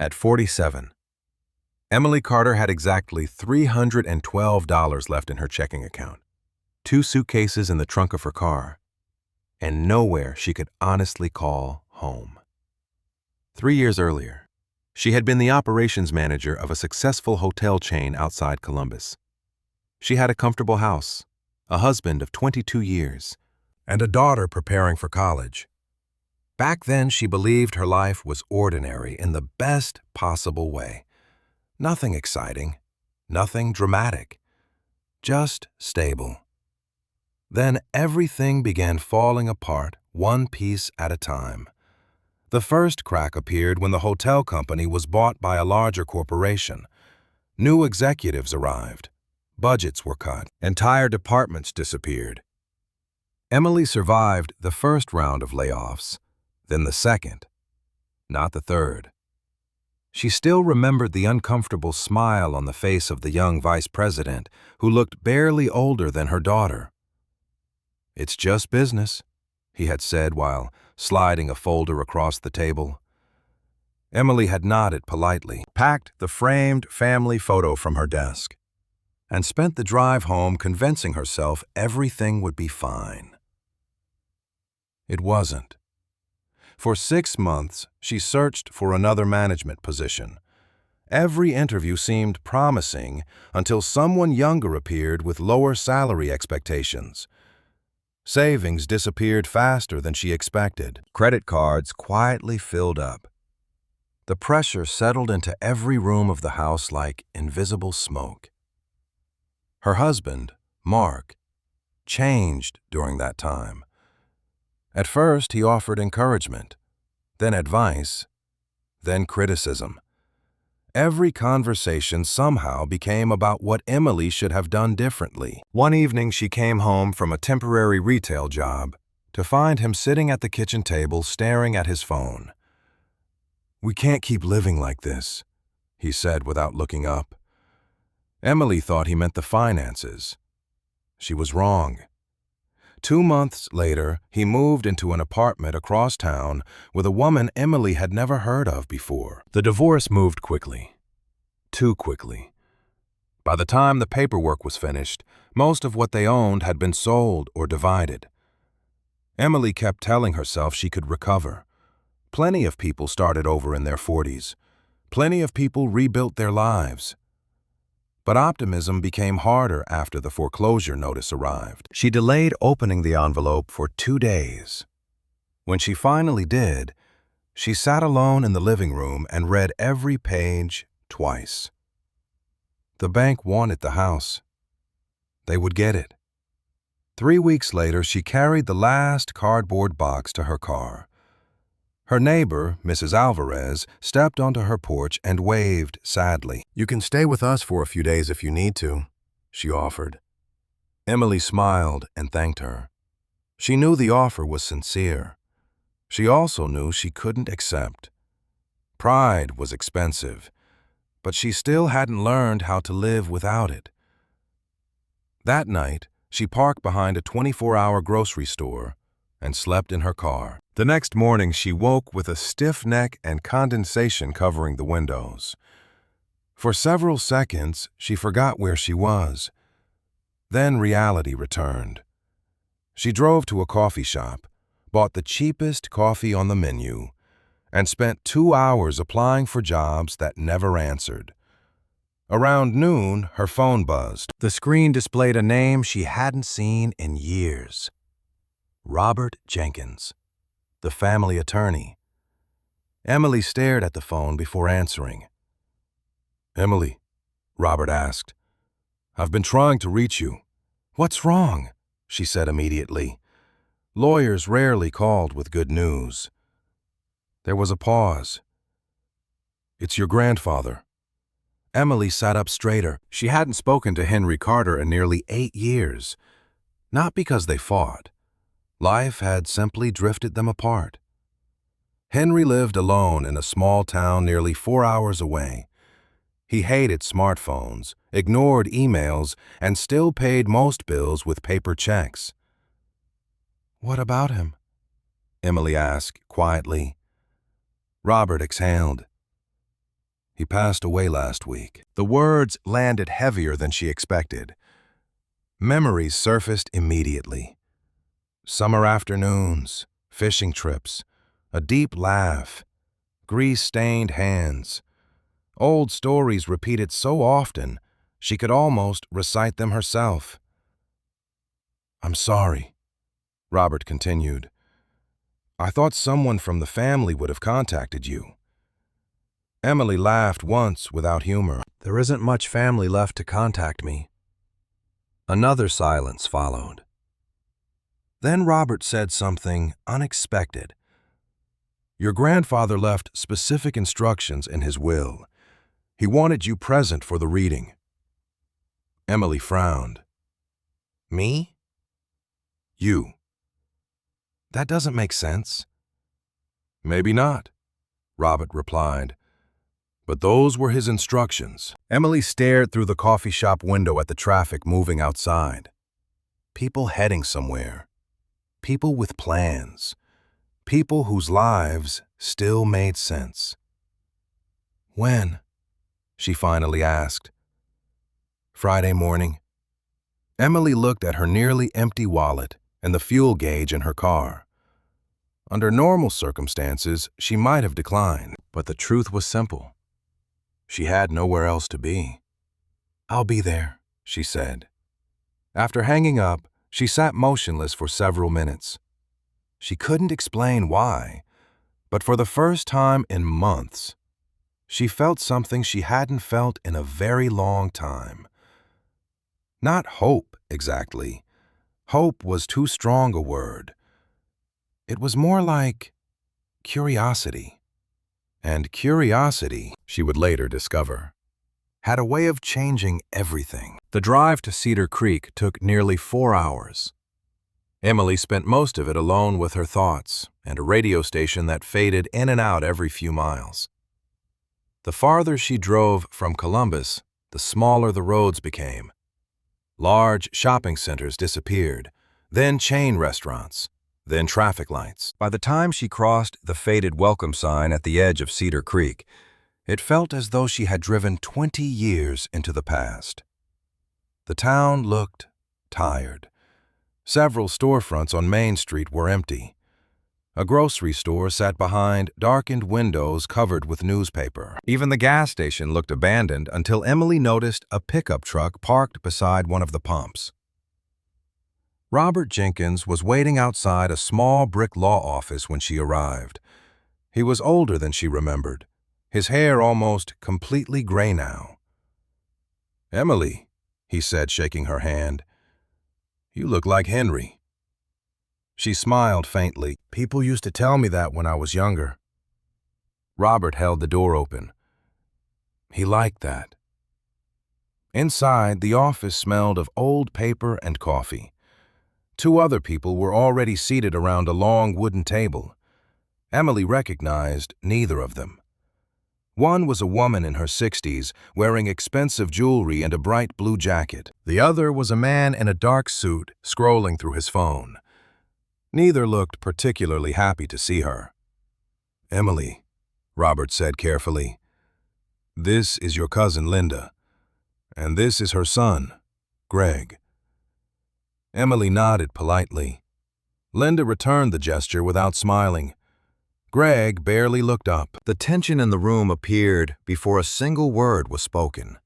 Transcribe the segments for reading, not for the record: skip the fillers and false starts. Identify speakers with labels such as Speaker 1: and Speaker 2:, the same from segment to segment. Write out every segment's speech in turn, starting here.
Speaker 1: At 47, Emily Carter had exactly $312 left in her checking account, 2 suitcases in the trunk of her car, and nowhere she could honestly call home. 3 years earlier, she had been the operations manager of a successful hotel chain outside Columbus. She had a comfortable house, a husband of 22 years, and a daughter preparing for college. Back then, she believed her life was ordinary in the best possible way. Nothing exciting, nothing dramatic, just stable. Then everything began falling apart, one piece at a time. The first crack appeared when the hotel company was bought by a larger corporation. New executives arrived, budgets were cut, entire departments disappeared. Emily survived the first round of layoffs, then the second, not the third. She still remembered the uncomfortable smile on the face of the young vice president, who looked barely older than her daughter. "It's just business," he had said while sliding a folder across the table. Emily had nodded politely, packed the framed family photo from her desk, and spent the drive home convincing herself everything would be fine. It wasn't. For 6 months, she searched for another management position. Every interview seemed promising until someone younger appeared with lower salary expectations. Savings disappeared faster than she expected. Credit cards quietly filled up. The pressure settled into every room of the house like invisible smoke. Her husband, Mark, changed during that time. At first, he offered encouragement, then advice, then criticism. Every conversation somehow became about what Emily should have done differently. One evening, she came home from a temporary retail job to find him sitting at the kitchen table staring at his phone. "We can't keep living like this," he said without looking up. Emily thought he meant the finances. She was wrong. 2 months later, he moved into an apartment across town with a woman Emily had never heard of before. The divorce moved quickly. Too quickly. By the time the paperwork was finished, most of what they owned had been sold or divided. Emily kept telling herself she could recover. Plenty of people started over in their 40s. Plenty of people rebuilt their lives. But optimism became harder after the foreclosure notice arrived. She delayed opening the envelope for 2 days. When she finally did, she sat alone in the living room and read every page twice. The bank wanted the house. They would get it. 3 weeks later, she carried the last cardboard box to her car. Her neighbor, Mrs. Alvarez, stepped onto her porch and waved sadly. "You can stay with us for a few days if you need to," she offered. Emily smiled and thanked her. She knew the offer was sincere. She also knew she couldn't accept. Pride was expensive, but she still hadn't learned how to live without it. That night, she parked behind a 24-hour grocery store and slept in her car. The next morning, she woke with a stiff neck and condensation covering the windows. For several seconds, she forgot where she was. Then reality returned. She drove to a coffee shop, bought the cheapest coffee on the menu, and spent 2 hours applying for jobs that never answered. Around noon, her phone buzzed. The screen displayed a name she hadn't seen in years. Robert Jenkins, the family attorney. Emily stared at the phone before answering. "Emily," Robert asked, "I've been trying to reach you." "What's wrong?" she said immediately. Lawyers rarely called with good news. There was a pause. "It's your grandfather." Emily sat up straighter. She hadn't spoken to Henry Carter in nearly 8 years. Not because they fought. Life had simply drifted them apart. Henry lived alone in a small town nearly 4 hours away. He hated smartphones, ignored emails, and still paid most bills with paper checks. "What about him?" Emily asked quietly. Robert exhaled. He passed away last week. The words landed heavier than she expected. Memories surfaced immediately. Summer afternoons, fishing trips, a deep laugh, grease-stained hands. Old stories repeated so often, she could almost recite them herself. "I'm sorry," Robert continued. "I thought someone from the family would have contacted you." Emily laughed once without humor. "There isn't much family left to contact me." Another silence followed. Then Robert said something unexpected. "Your grandfather left specific instructions in his will. He wanted you present for the reading." Emily frowned. "Me?" "You." "That doesn't make sense." "Maybe not," Robert replied. "But those were his instructions." Emily stared through the coffee shop window at the traffic moving outside. People heading somewhere. People with plans. People whose lives still made sense. "When?" she finally asked. "Friday morning." Emily looked at her nearly empty wallet and the fuel gauge in her car. Under normal circumstances, she might have declined, but the truth was simple. She had nowhere else to be. "I'll be there," she said. After hanging up, she sat motionless for several minutes. She couldn't explain why, but for the first time in months, she felt something she hadn't felt in a very long time. Not hope, exactly. Hope was too strong a word. It was more like curiosity. And curiosity, she would later discover, had a way of changing everything. The drive to Cedar Creek took nearly 4 hours. Emily spent most of it alone with her thoughts and a radio station that faded in and out every few miles. The farther she drove from Columbus, the smaller the roads became. Large shopping centers disappeared, then chain restaurants, then traffic lights. By the time she crossed the faded welcome sign at the edge of Cedar Creek, it felt as though she had driven 20 years into the past. The town looked tired. Several storefronts on Main Street were empty. A grocery store sat behind darkened windows covered with newspaper. Even the gas station looked abandoned until Emily noticed a pickup truck parked beside one of the pumps. Robert Jenkins was waiting outside a small brick law office when she arrived. He was older than she remembered, his hair almost completely gray now. "Emily," he said, shaking her hand, "you look like Henry." She smiled faintly. "People used to tell me that when I was younger." Robert held the door open. He liked that. Inside, the office smelled of old paper and coffee. 2 other people were already seated around a long wooden table. Emily recognized neither of them. One was a woman in her 60s, wearing expensive jewelry and a bright blue jacket. The other was a man in a dark suit, scrolling through his phone. Neither looked particularly happy to see her. "Emily," Robert said carefully, "this is your cousin Linda, and this is her son, Greg." Emily nodded politely. Linda returned the gesture without smiling. Greg barely looked up. The tension in the room appeared before a single word was spoken.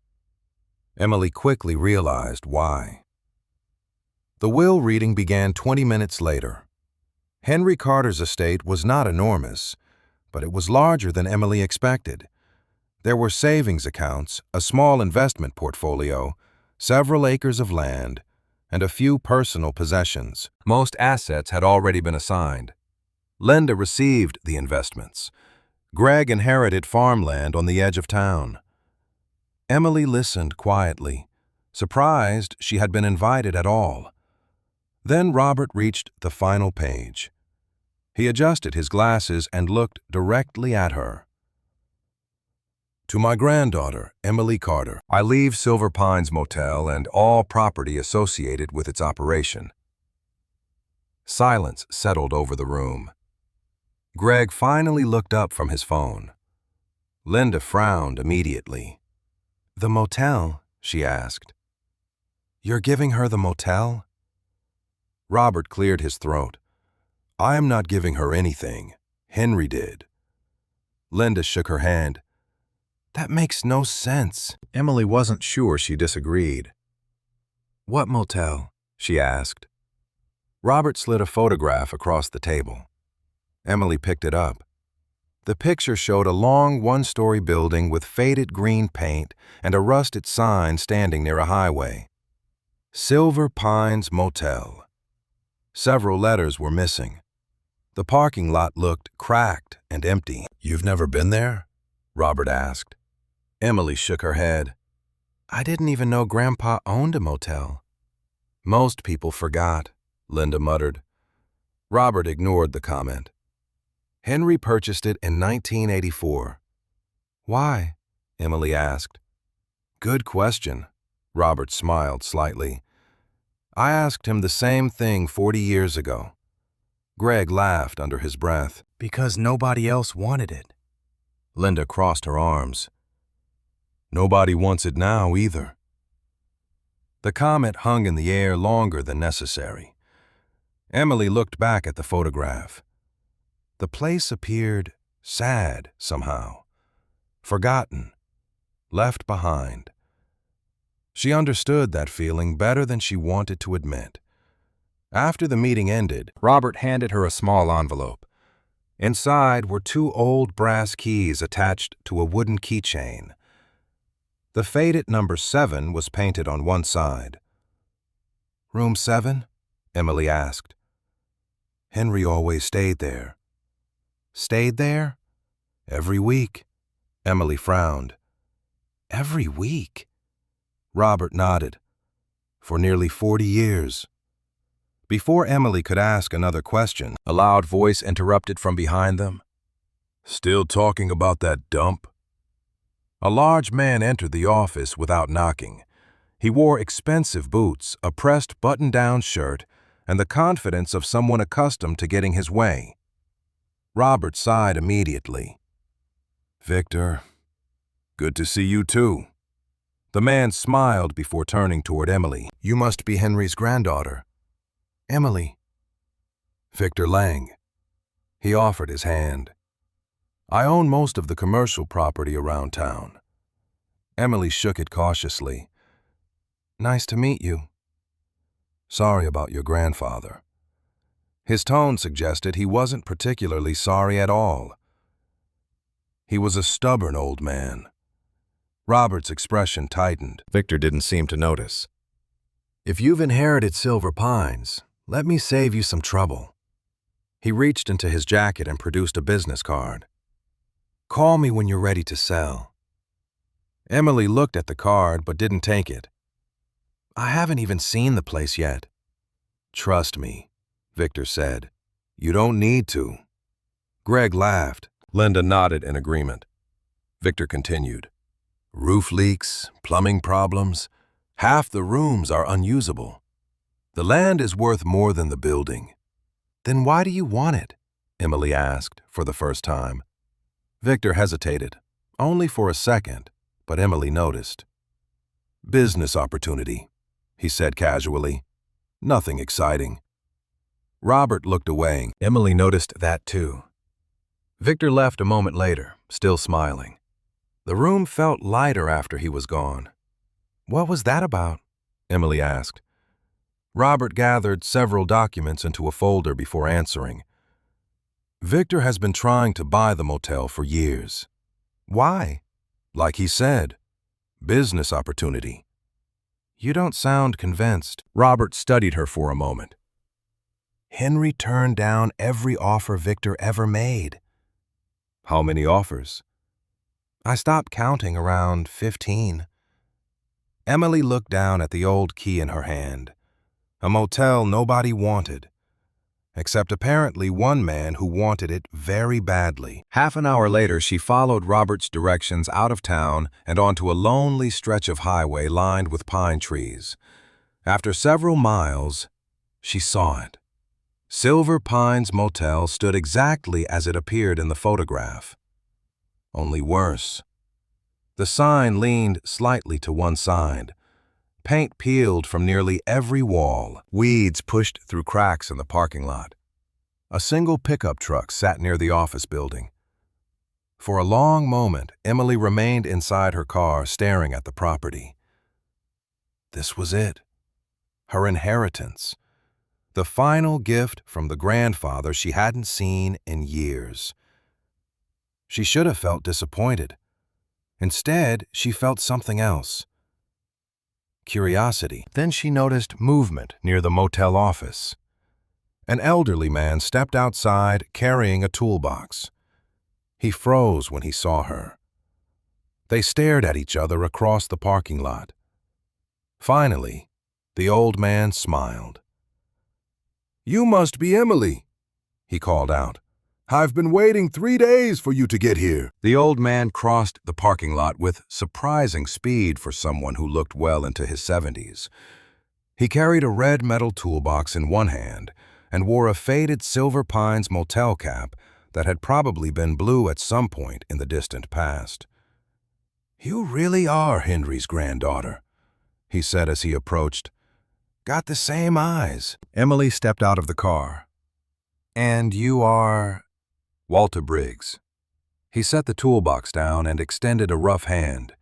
Speaker 1: Emily quickly realized why. The will reading began 20 minutes later. Henry Carter's estate was not enormous, but it was larger than Emily expected. There were savings accounts, a small investment portfolio, several acres of land, and a few personal possessions. Most assets had already been assigned. Linda received the investments. Greg inherited farmland on the edge of town. Emily listened quietly, surprised she had been invited at all. Then Robert reached the final page. He adjusted his glasses and looked directly at her. "To my granddaughter, Emily Carter, I leave Silver Pines Motel and all property associated with its operation." Silence settled over the room. Greg finally looked up from his phone. Linda frowned immediately. "The motel?" she asked. "You're giving her the motel?" Robert cleared his throat. "I am not giving her anything. Henry did." Linda shook her hand. "That makes no sense." Emily wasn't sure she disagreed. "What motel?" she asked. Robert slid a photograph across the table. Emily picked it up. The picture showed a long one-story building with faded green paint and a rusted sign standing near a highway. Silver Pines Motel. Several letters were missing. The parking lot looked cracked and empty. "You've never been there?" Robert asked. Emily shook her head. "I didn't even know Grandpa owned a motel." "Most people forgot," Linda muttered. Robert ignored the comment. "Henry purchased it in 1984. "Why?" Emily asked. "Good question." Robert smiled slightly. "I asked him the same thing 40 years ago." Greg laughed under his breath. "Because nobody else wanted it." Linda crossed her arms. "Nobody wants it now either." The comment hung in the air longer than necessary. Emily looked back at the photograph. The place appeared sad somehow, forgotten, left behind. She understood that feeling better than she wanted to admit. After the meeting ended, Robert handed her a small envelope. Inside were 2 old brass keys attached to a wooden keychain. The faded number 7 was painted on one side. "Room 7?" Emily asked. "Henry always stayed there." "Stayed there?" "Every week." Emily frowned. "Every week?" Robert nodded. "For nearly 40 years. Before Emily could ask another question, a loud voice interrupted from behind them. "Still talking about that dump?" A large man entered the office without knocking. He wore expensive boots, a pressed button-down shirt, and the confidence of someone accustomed to getting his way. Robert sighed immediately. "Victor, good to see you too." The man smiled before turning toward Emily. "You must be Henry's granddaughter." "Emily." "Victor Lang." He offered his hand. "I own most of the commercial property around town." Emily shook it cautiously. "Nice to meet you." "Sorry about your grandfather." His tone suggested he wasn't particularly sorry at all. "He was a stubborn old man." Robert's expression tightened. Victor didn't seem to notice. "If you've inherited Silver Pines, let me save you some trouble." He reached into his jacket and produced a business card. "Call me when you're ready to sell." Emily looked at the card but didn't take it. "I haven't even seen the place yet." "Trust me," Victor said. "You don't need to." Greg laughed. Linda nodded in agreement. Victor continued. "Roof leaks, plumbing problems. Half the rooms are unusable. The land is worth more than the building." "Then why do you want it?" Emily asked for the first time. Victor hesitated, only for a second, but Emily noticed. "Business opportunity," he said casually. "Nothing exciting." Robert looked away. Emily noticed that too. Victor left a moment later, still smiling. The room felt lighter after he was gone. "What was that about?" Emily asked. Robert gathered several documents into a folder before answering. "Victor has been trying to buy the motel for years." "Why?" "Like he said, business opportunity." "You don't sound convinced." Robert studied her for a moment. "Henry turned down every offer Victor ever made." "How many offers?" "I stopped counting around 15. Emily looked down at the old key in her hand. A motel nobody wanted, except apparently one man who wanted it very badly. Half an hour later, she followed Robert's directions out of town and onto a lonely stretch of highway lined with pine trees. After several miles, she saw it. Silver Pines Motel stood exactly as it appeared in the photograph. only worse. The sign leaned slightly to one side. Paint peeled from nearly every wall. Weeds pushed through cracks in the parking lot. A single pickup truck sat near the office building. For a long moment, Emily remained inside her car, staring at the property. This was it. Her inheritance. The final gift from the grandfather she hadn't seen in years. She should have felt disappointed. Instead, she felt something else. Curiosity. Then she noticed movement near the motel office. An elderly man stepped outside carrying a toolbox. He froze when he saw her. They stared at each other across the parking lot. Finally, the old man smiled. "You must be Emily," he called out. "I've been waiting 3 days for you to get here." The old man crossed the parking lot with surprising speed for someone who looked well into his 70s. He carried a red metal toolbox in one hand and wore a faded Silver Pines motel cap that had probably been blue at some point in the distant past. "You really are Henry's granddaughter," he said as he approached. "Got the same eyes." Emily stepped out of the car. "And you are—" "Walter Briggs." He set the toolbox down and extended a rough hand.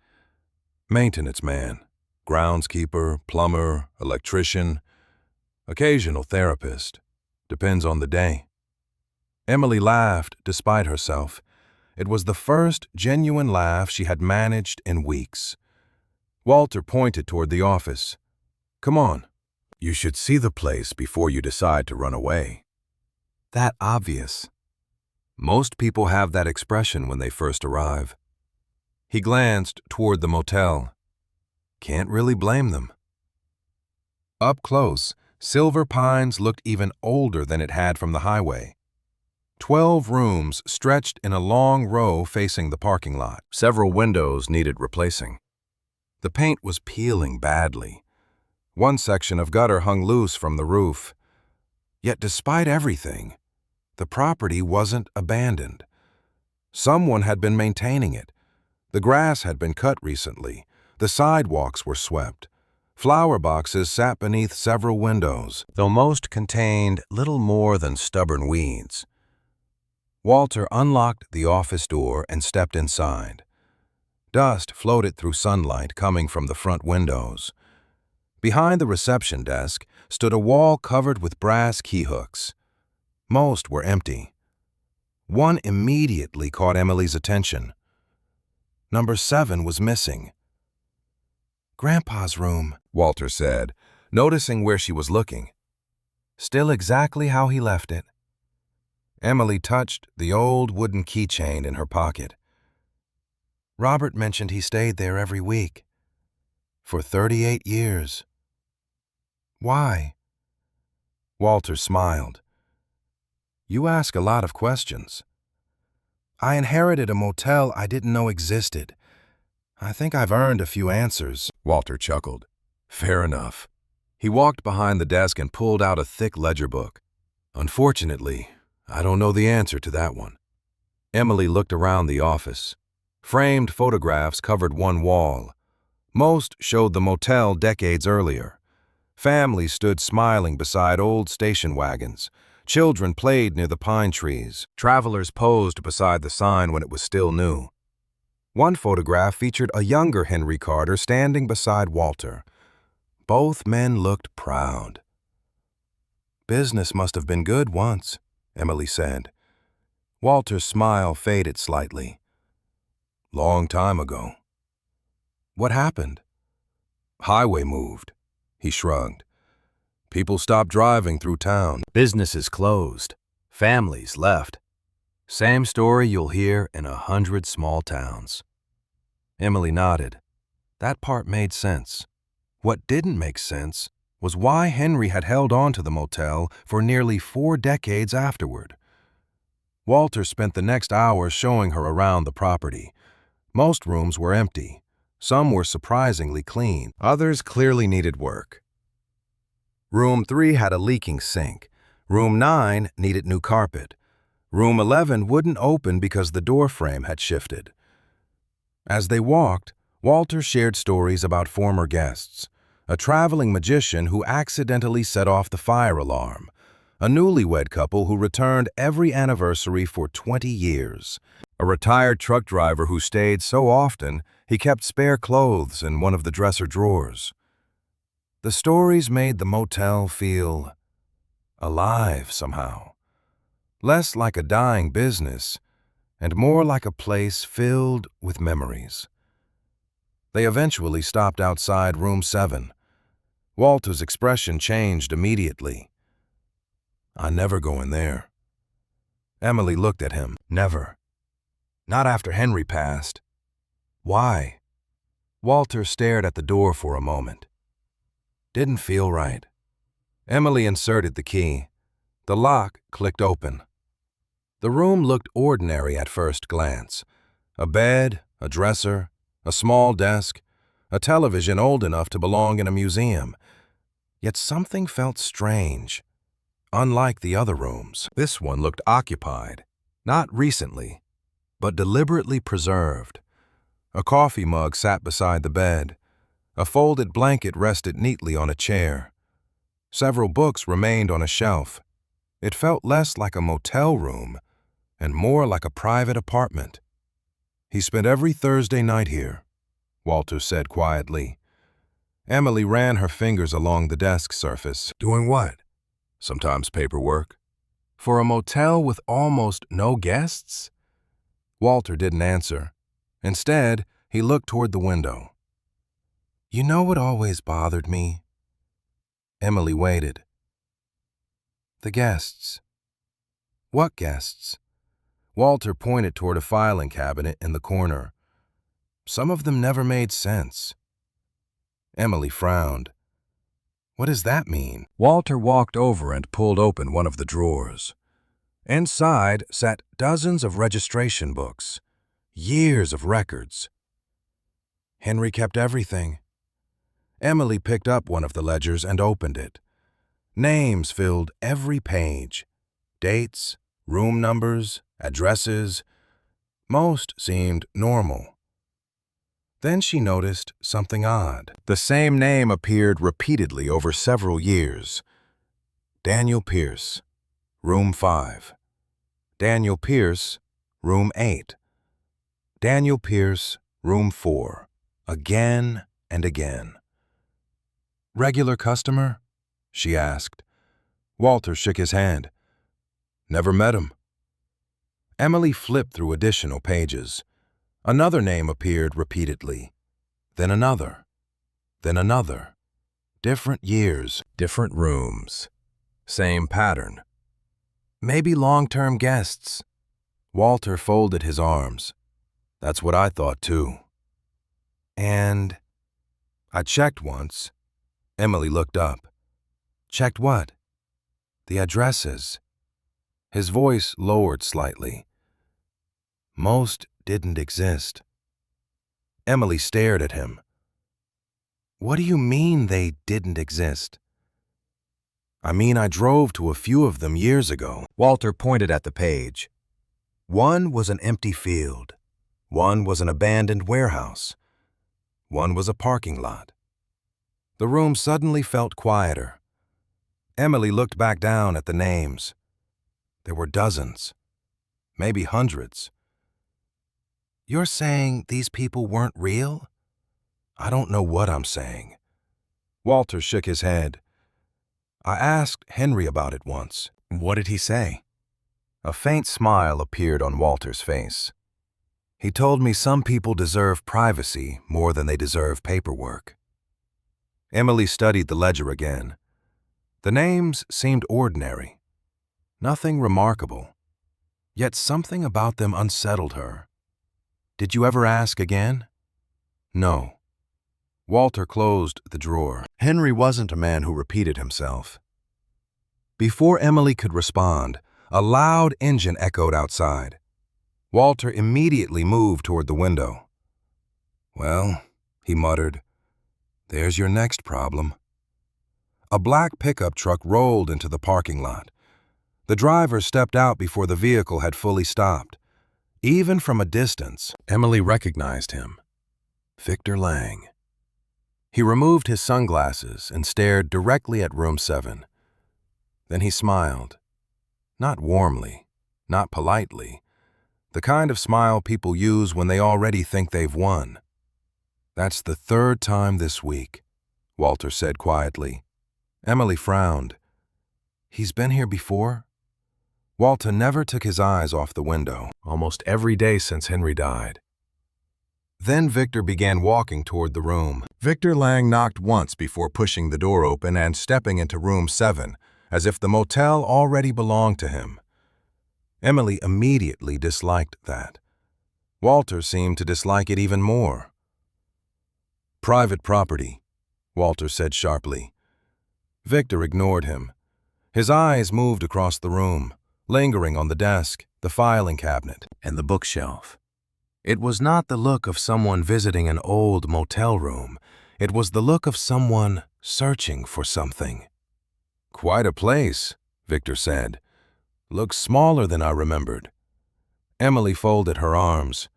Speaker 1: "Maintenance man, groundskeeper, plumber, electrician, occasional therapist. Depends on the day." Emily laughed despite herself. It was the first genuine laugh she had managed in weeks. Walter pointed toward the office. "Come on. You should see the place before you decide to run away." That obvious. Most people have that expression when they first arrive. He glanced toward the motel. Can't really blame them. Up close, Silver Pines looked even older than it had from the highway. 12 rooms stretched in a long row facing the parking lot. Several windows needed replacing. The paint was peeling badly. One section of gutter hung loose from the roof. Yet despite everything, the property wasn't abandoned. Someone had been maintaining it. The grass had been cut recently. The sidewalks were swept. Flower boxes sat beneath several windows, though most contained little more than stubborn weeds. Walter unlocked the office door and stepped inside. Dust floated through sunlight coming from the front windows. Behind the reception desk stood a wall covered with brass key hooks. Most were empty. One immediately caught Emily's attention. Number 7 was missing. "Grandpa's room," Walter said, noticing where she was looking. "Still exactly how he left it." Emily touched the old wooden keychain in her pocket. "Robert mentioned he stayed there every week. For 38 years. Why?" Walter smiled. "You ask a lot of questions." "I inherited a motel I didn't know existed. I think I've earned a few answers." Walter chuckled. "Fair enough." He walked behind the desk and pulled out a thick ledger book. "Unfortunately, I don't know the answer to that one." Emily looked around the office. Framed photographs covered one wall. Most showed the motel decades earlier. Families stood smiling beside old station wagons. Children played near the pine trees. Travelers posed beside the sign when it was still new. One photograph featured a younger Henry Carter standing beside Walter. Both men looked proud. "Business must have been good once," Emily said. Walter's smile faded slightly. "Long time ago." "What happened?" "Highway moved," he shrugged. "People stopped driving through town. Businesses closed. Families left. Same story you'll hear in 100 small towns." Emily nodded. That part made sense. What didn't make sense was why Henry had held on to the motel for nearly 4 decades afterward. Walter spent the next hour showing her around the property. Most rooms were empty. Some were surprisingly clean. Others clearly needed work. Room 3 had a leaking sink. Room 9 needed new carpet. Room 11 wouldn't open because the door frame had shifted. As they walked, Walter shared stories about former guests, a traveling magician who accidentally set off the fire alarm, a newlywed couple who returned every anniversary for 20 years, a retired truck driver who stayed so often he kept spare clothes in one of the dresser drawers. The stories made the motel feel alive somehow, less like a dying business and more like a place filled with memories. They eventually stopped outside room 7. Walter's expression changed immediately. "I never go in there." Emily looked at him. "Never. Not after Henry passed." "Why?" Walter stared at the door for a moment. "Didn't feel right." Emily inserted the key. The lock clicked open. The room looked ordinary at first glance. A bed, a dresser, a small desk, a television old enough to belong in a museum. Yet something felt strange, unlike the other rooms. This one looked occupied, not recently, but deliberately preserved. A coffee mug sat beside the bed. A folded blanket rested neatly on a chair. Several books remained on a shelf. It felt less like a motel room and more like a private apartment. "He spent every Thursday night here," Walter said quietly. Emily ran her fingers along the desk surface. "Doing what?" "Sometimes paperwork." "For a motel with almost no guests?" Walter didn't answer. Instead, he looked toward the window. "You know what always bothered me?" Emily waited. "The guests." "What guests?" Walter pointed toward a filing cabinet in the corner. "Some of them never made sense." Emily frowned. "What does that mean?" Walter walked over and pulled open one of the drawers. Inside sat dozens of registration books, years of records. Henry kept everything. Emily picked up one of the ledgers and opened it. Names filled every page. Dates, room numbers, addresses. Most seemed normal. Then she noticed something odd. The same name appeared repeatedly over several years. Daniel Pierce, room 5. Daniel Pierce, room 8. Daniel Pierce, room 4. Again and again. "Regular customer?" she asked. Walter shook his hand. "Never met him." Emily flipped through additional pages. Another name appeared repeatedly. Then another. Then another. Different years, different rooms. Same pattern. Maybe long-term guests. Walter folded his arms. "That's what I thought too." "And I checked once." Emily looked up. "Checked what?" "The addresses." His voice lowered slightly. "Most didn't exist." Emily stared at him. "What do you mean they didn't exist?" "I mean I drove to a few of them years ago." Walter pointed at the page. One was an empty field. One was an abandoned warehouse. One was a parking lot. The room suddenly felt quieter. Emily looked back down at the names. There were dozens, maybe hundreds. "You're saying these people weren't real?" "I don't know what I'm saying." Walter shook his head. "I asked Henry about it once." "What did he say?" A faint smile appeared on Walter's face. "He told me some people deserve privacy more than they deserve paperwork." Emily studied the ledger again. The names seemed ordinary. Nothing remarkable. Yet something about them unsettled her. "Did you ever ask again?" "No." Walter closed the drawer. Henry wasn't a man who repeated himself. Before Emily could respond, a loud engine echoed outside. Walter immediately moved toward the window. "Well," he muttered, "there's your next problem." A black pickup truck rolled into the parking lot. The driver stepped out before the vehicle had fully stopped. Even from a distance, Emily recognized him. Victor Lang. He removed his sunglasses and stared directly at room 7. Then he smiled. Not warmly, not politely. The kind of smile people use when they already think they've won. "That's the 3rd time this week," Walter said quietly. Emily frowned. "He's been here before?" Walter never took his eyes off the window, almost every day since Henry died. Then Victor began walking toward the room. Victor Lang knocked once before pushing the door open and stepping into room 7, as if the motel already belonged to him. Emily immediately disliked that. Walter seemed to dislike it even more. "Private property," Walter said sharply. Victor ignored him. His eyes moved across the room, lingering on the desk, the filing cabinet, and the bookshelf. It was not the look of someone visiting an old motel room. It was the look of someone searching for something. "Quite a place," Victor said. "Looks smaller than I remembered." Emily folded her arms.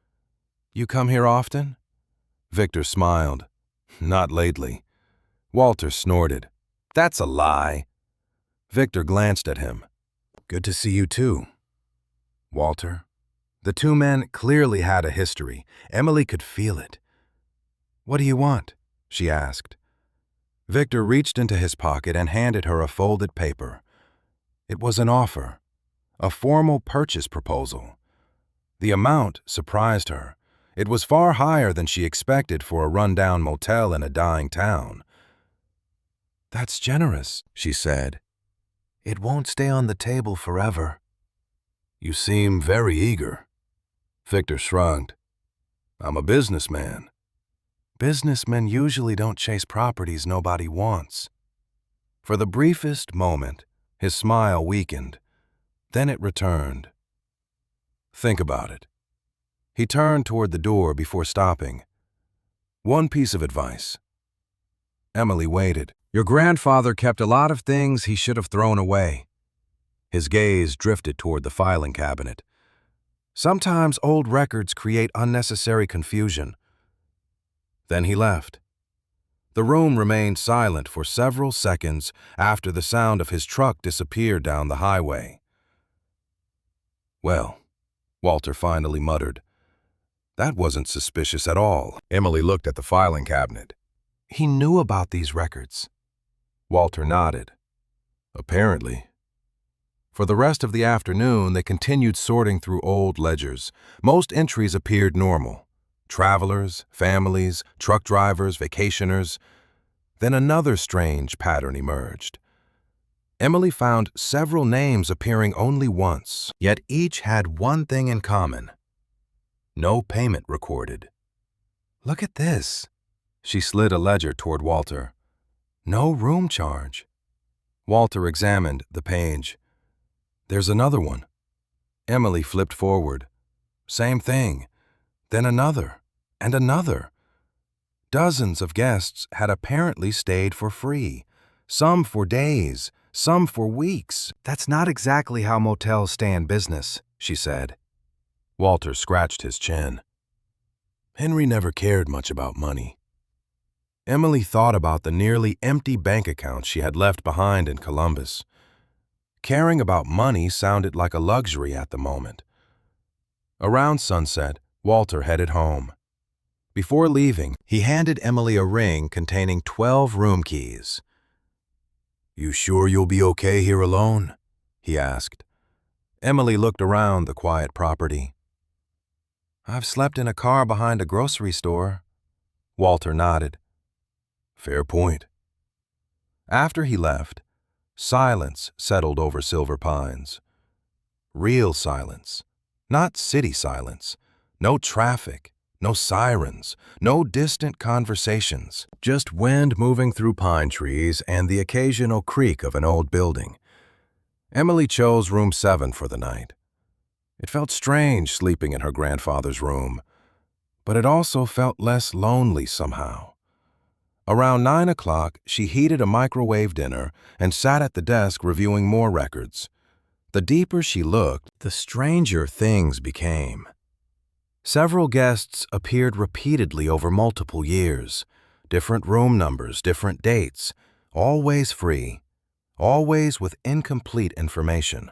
Speaker 1: "You come here often?" Victor smiled. "Not lately." Walter snorted. "That's a lie." Victor glanced at him. "Good to see you too, Walter." The two men clearly had a history. Emily could feel it. "What do you want?" she asked. Victor reached into his pocket and handed her a folded paper. It was an offer, a formal purchase proposal. The amount surprised her. It was far higher than she expected for a rundown motel in a dying town. "That's generous," she said. "It won't stay on the table forever." "You seem very eager." Victor shrugged. "I'm a businessman." "Businessmen usually don't chase properties nobody wants." For the briefest moment, his smile weakened. Then it returned. "Think about it." He turned toward the door before stopping. "One piece of advice." Emily waited. "Your grandfather kept a lot of things he should have thrown away." His gaze drifted toward the filing cabinet. "Sometimes old records create unnecessary confusion." Then he left. The room remained silent for several seconds after the sound of his truck disappeared down the highway. "Well," Walter finally muttered, "that wasn't suspicious at all." Emily looked at the filing cabinet. "He knew about these records." Walter nodded. "Apparently." For the rest of the afternoon, they continued sorting through old ledgers. Most entries appeared normal. Travelers, families, truck drivers, vacationers. Then another strange pattern emerged. Emily found several names appearing only once, yet each had one thing in common. No payment recorded. "Look at this." She slid a ledger toward Walter. "No room charge." Walter examined the page. "There's another one." Emily flipped forward. Same thing. Then another, and another. Dozens of guests had apparently stayed for free. Some for days, some for weeks. "That's not exactly how motels stay in business," she said. Walter scratched his chin. Henry never cared much about money. Emily thought about the nearly empty bank account she had left behind in Columbus. Caring about money sounded like a luxury at the moment. Around sunset, Walter headed home. Before leaving, he handed Emily a ring containing 12 room keys. "You sure you'll be okay here alone?" he asked. Emily looked around the quiet property. "I've slept in a car behind a grocery store." Walter nodded. "Fair point." After he left, silence settled over Silver Pines. Real silence, not city silence. No traffic, no sirens, no distant conversations. Just wind moving through pine trees and the occasional creak of an old building. Emily chose room 7 for the night. It felt strange sleeping in her grandfather's room, but it also felt less lonely somehow. Around 9 o'clock, she heated a microwave dinner and sat at the desk reviewing more records. The deeper she looked, the stranger things became. Several guests appeared repeatedly over multiple years. Different room numbers, different dates, always free, always with incomplete information.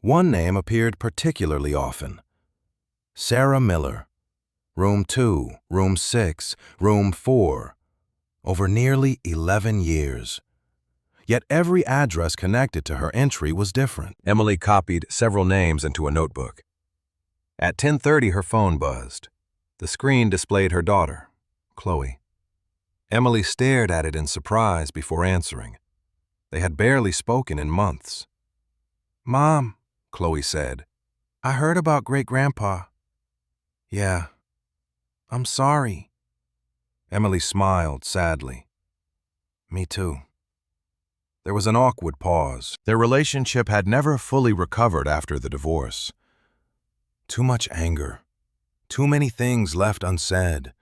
Speaker 1: One name appeared particularly often. Sarah Miller, room 2, room 6, room 4, over nearly 11 years. Yet every address connected to her entry was different. Emily copied several names into a notebook. At 10:30, her phone buzzed. The screen displayed her daughter, Chloe. Emily stared at it in surprise before answering. They had barely spoken in months. "Mom," Chloe said, "I heard about Great-Grandpa." "Yeah, I'm sorry." Emily smiled sadly. "Me too." There was an awkward pause. Their relationship had never fully recovered after the divorce. Too much anger. Too many things left unsaid.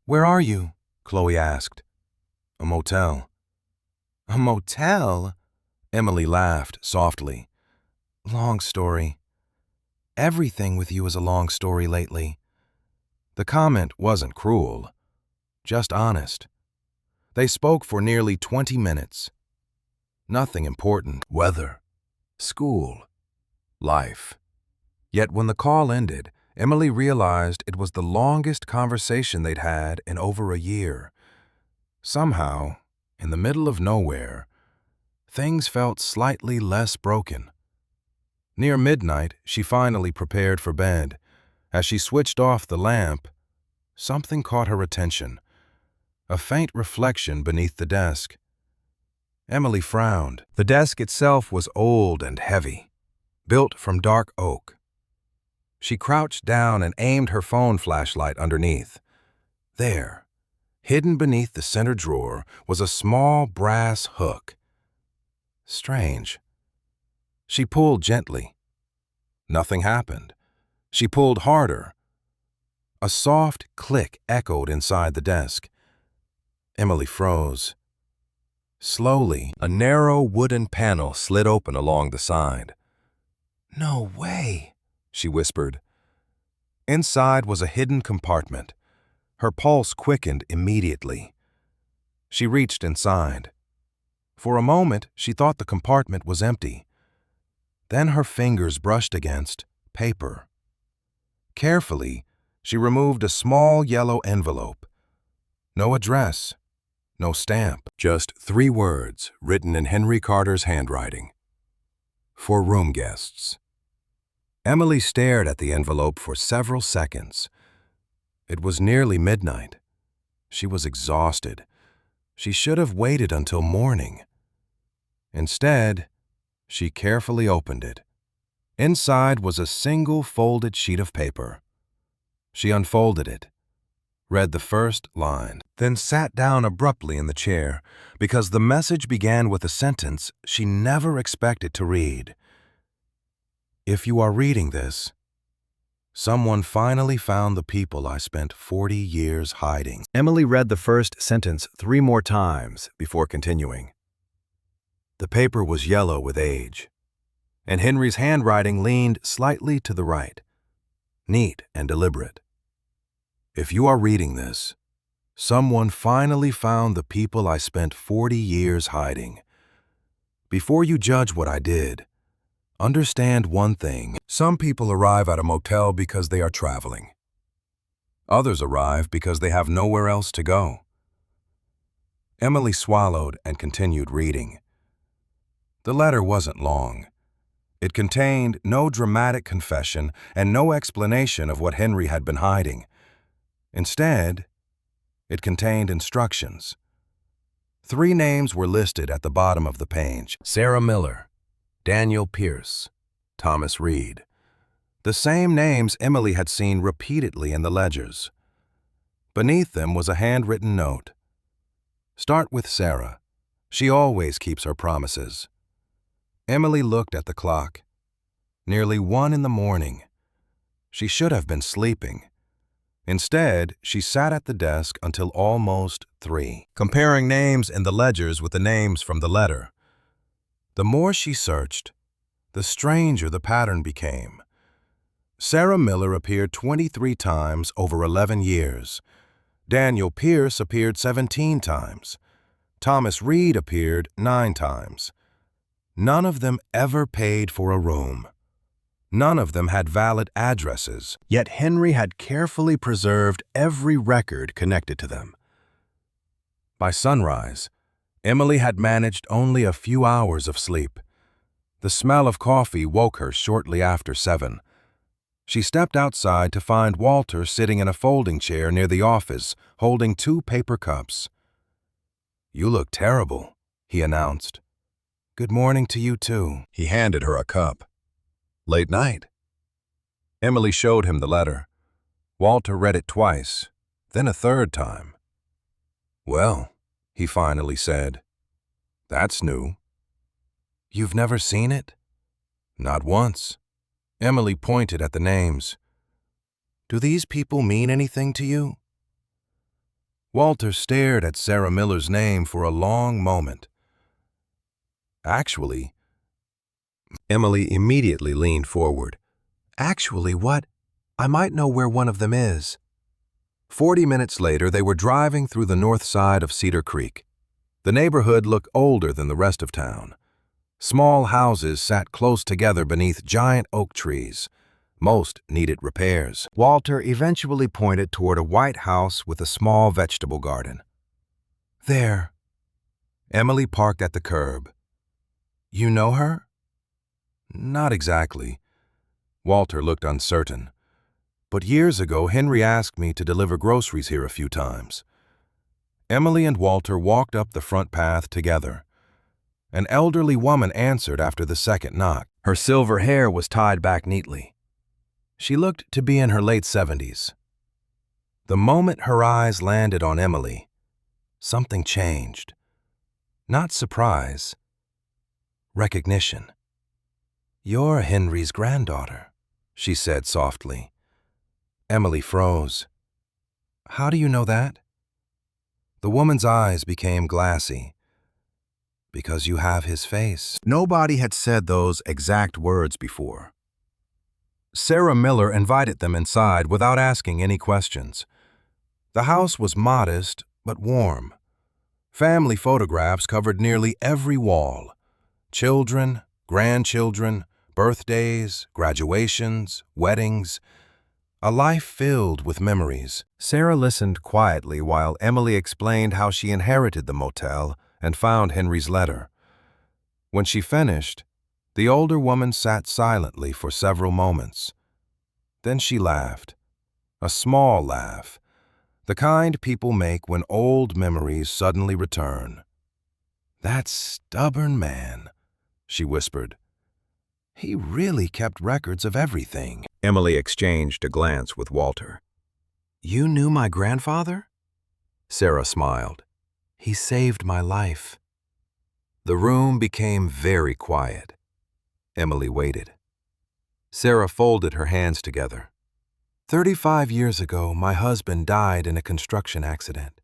Speaker 1: "Where are you?" Chloe asked. "A motel." "A motel?" Emily laughed softly. "Long story. Everything with you is a long story lately." The comment wasn't cruel, just honest. They spoke for nearly 20 minutes. Nothing important. Weather, school, life. Yet when the call ended, Emily realized it was the longest conversation they'd had in over a year. Somehow, in the middle of nowhere, things felt slightly less broken. Near midnight, she finally prepared for bed. As she switched off the lamp, something caught her attention. A faint reflection beneath the desk. Emily frowned. The desk itself was old and heavy, built from dark oak. She crouched down and aimed her phone flashlight underneath. There, hidden beneath the center drawer, was a small brass hook. Strange. She pulled gently. Nothing happened. She pulled harder. A soft click echoed inside the desk. Emily froze. Slowly, a narrow wooden panel slid open along the side. "No way," she whispered. Inside was a hidden compartment. Her pulse quickened immediately. She reached inside. For a moment, she thought the compartment was empty. Then her fingers brushed against paper. Carefully, she removed a small yellow envelope. No address, no stamp, just 3 words written in Henry Carter's handwriting. For room guests. Emily stared at the envelope for several seconds. It was nearly midnight. She was exhausted. She should have waited until morning. Instead, she carefully opened it. Inside was a single folded sheet of paper. She unfolded it, read the first line, then sat down abruptly in the chair because the message began with a sentence she never expected to read. "If you are reading this, someone finally found the people I spent 40 years hiding." Emily read the first sentence 3 more times before continuing. The paper was yellow with age, and Henry's handwriting leaned slightly to the right, neat and deliberate. "If you are reading this, someone finally found the people I spent 40 years hiding. Before you judge what I did, understand one thing. Some people arrive at a motel because they are traveling. Others arrive because they have nowhere else to go." Emily swallowed and continued reading. The letter wasn't long. It contained no dramatic confession and no explanation of what Henry had been hiding. Instead, it contained instructions. 3 names were listed at the bottom of the page: Sarah Miller, Daniel Pierce, Thomas Reed. The same names Emily had seen repeatedly in the ledgers. Beneath them was a handwritten note. "Start with Sarah. She always keeps her promises." Emily looked at the clock. Nearly 1 in the morning. She should have been sleeping. Instead, she sat at the desk until almost 3, comparing names in the ledgers with the names from the letter. The more she searched, the stranger the pattern became. Sarah Miller appeared 23 times over 11 years. Daniel Pierce appeared 17 times. Thomas Reed appeared 9 times. None of them ever paid for a room. None of them had valid addresses, yet Henry had carefully preserved every record connected to them. By sunrise, Emily had managed only a few hours of sleep. The smell of coffee woke her shortly after 7. She stepped outside to find Walter sitting in a folding chair near the office, holding 2 paper cups. "You look terrible," he announced. "Good morning to you, too." He handed her a cup. "Late night?" Emily showed him the letter. Walter read it twice, then a third time. "Well," he finally said, "that's new." "You've never seen it?" "Not once." Emily pointed at the names. "Do these people mean anything to you?" Walter stared at Sarah Miller's name for a long moment. "Actually," Emily immediately leaned forward. "Actually, what? I might know where one of them is." 40 minutes later, they were driving through the north side of Cedar Creek. The neighborhood looked older than the rest of town. Small houses sat close together beneath giant oak trees. Most needed repairs. Walter eventually pointed toward a white house with a small vegetable garden. "There." Emily parked at the curb. "You know her?" "Not exactly." Walter looked uncertain. "But years ago, Henry asked me to deliver groceries here a few times." Emily and Walter walked up the front path together. An elderly woman answered after the second knock. Her silver hair was tied back neatly. She looked to be in her late 70s. The moment her eyes landed on Emily, something changed. Not surprise, recognition. "You're Henry's granddaughter," she said softly. Emily froze. "How do you know that?" The woman's eyes became glassy. "Because you have his face." Nobody had said those exact words before. Sarah Miller invited them inside without asking any questions. The house was modest but warm. Family photographs covered nearly every wall. Children, grandchildren, birthdays, graduations, weddings. A life filled with memories. Sarah listened quietly while Emily explained how she inherited the motel and found Henry's letter. When she finished, the older woman sat silently for several moments. Then she laughed. A small laugh. The kind people make when old memories suddenly return. "That stubborn man," she whispered. "He really kept records of everything." Emily exchanged a glance with Walter. "You knew my grandfather?" Sarah smiled. "He saved my life." The room became very quiet. Emily waited. Sarah folded her hands together. 35 years ago, my husband died in a construction accident."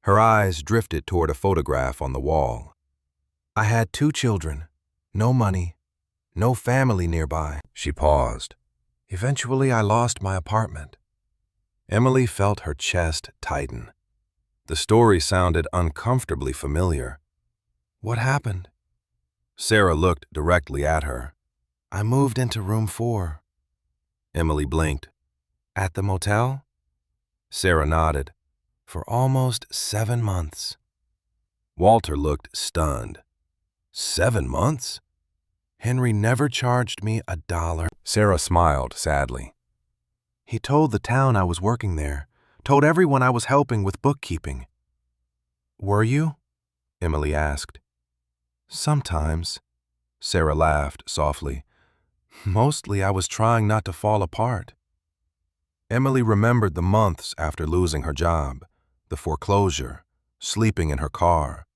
Speaker 1: Her eyes drifted toward a photograph on the wall. "I had 2 children, no money, no family nearby." She paused. "Eventually, I lost my apartment." Emily felt her chest tighten. The story sounded uncomfortably familiar. "What happened?" Sarah looked directly at her. "I moved into room 4. Emily blinked. "At the motel?" Sarah nodded. "For almost 7 months." Walter looked stunned. 7 months? Henry never charged me $1. Sarah smiled sadly. "He told the town I was working there, told everyone I was helping with bookkeeping." "Were you?" Emily asked. "Sometimes," Sarah laughed softly. "Mostly I was trying not to fall apart." Emily remembered the months after losing her job, the foreclosure, sleeping in her car.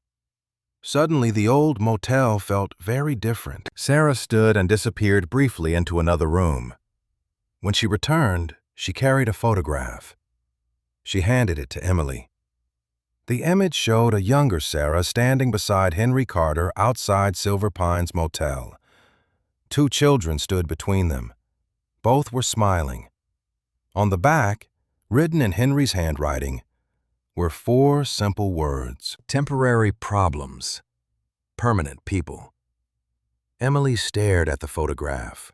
Speaker 1: Suddenly, the old motel felt very different. Sarah stood and disappeared briefly into another room. When she returned, she carried a photograph. She handed it to Emily. The image showed a younger Sarah standing beside Henry Carter outside Silver Pines Motel. 2 children stood between them. Both were smiling. On the back, written in Henry's handwriting, were 4 simple words: temporary problems, permanent people. Emily stared at the photograph.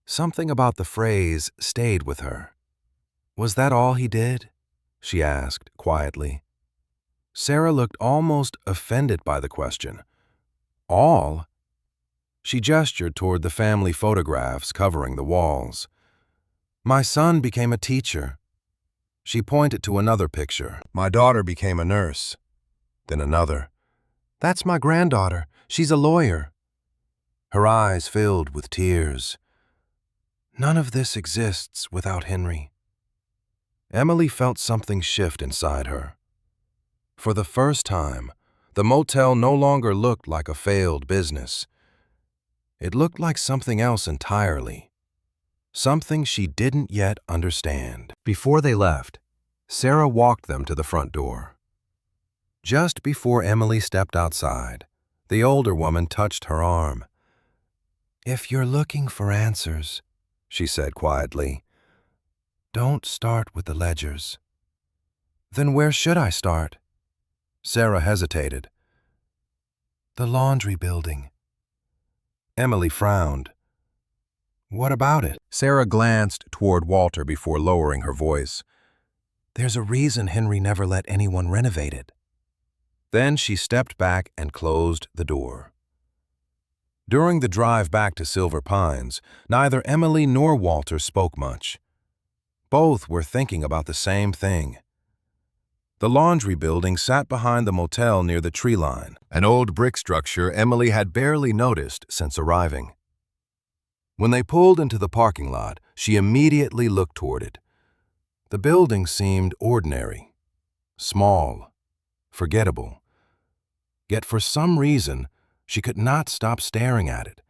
Speaker 1: Something about the phrase stayed with her. Was that all he did? She asked quietly. Sarah looked almost offended by the question. All? She gestured toward the family photographs covering the walls. My son became a teacher. She pointed to another picture. My daughter became a nurse. Then another. That's my granddaughter. She's a lawyer. Her eyes filled with tears. None of this exists without Henry. Emily felt something shift inside her. For the first time, the motel no longer looked like a failed business. It looked like something else entirely. Something she didn't yet understand. Before they left, Sarah walked them to the front door. Just before Emily stepped outside, the older woman touched her arm. If you're looking for answers, she said quietly, don't start with the ledgers. Then where should I start? Sarah hesitated. The laundry building. Emily frowned. What about it? Sarah glanced toward Walter before lowering her voice. There's a reason Henry never let anyone renovate it. Then she stepped back and closed the door. During the drive back to Silver Pines, neither Emily nor Walter spoke much. Both were thinking about the same thing. The laundry building sat behind the motel near the tree line, an old brick structure Emily had barely noticed since arriving. When they pulled into the parking lot, she immediately looked toward it. The building seemed ordinary, small, forgettable. Yet for some reason, she could not stop staring at it,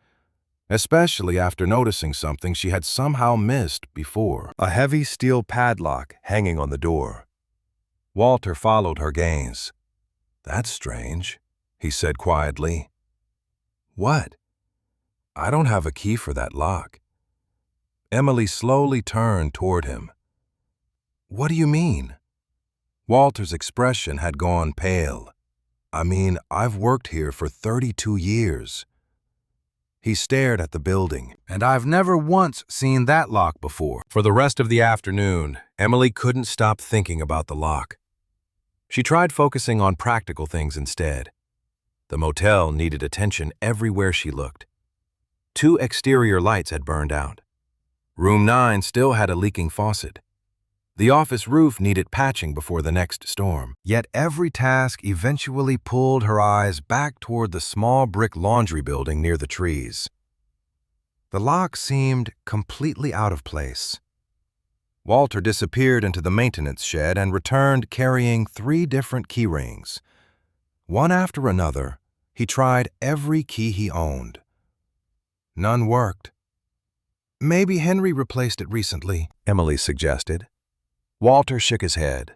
Speaker 1: especially after noticing something she had somehow missed before. A heavy steel padlock hanging on the door. Walter followed her gaze. That's strange, he said quietly. What? I don't have a key for that lock. Emily slowly turned toward him. What do you mean? Walter's expression had gone pale. I mean, I've worked here for 32 years. He stared at the building, and I've never once seen that lock before. For the rest of the afternoon, Emily couldn't stop thinking about the lock. She tried focusing on practical things instead. The motel needed attention everywhere she looked. 2 exterior lights had burned out. Room 9 still had a leaking faucet. The office roof needed patching before the next storm. Yet every task eventually pulled her eyes back toward the small brick laundry building near the trees. The lock seemed completely out of place. Walter disappeared into the maintenance shed and returned carrying 3 different key rings. One after another, he tried every key he owned. None worked. Maybe Henry replaced it recently, Emily suggested. Walter shook his head.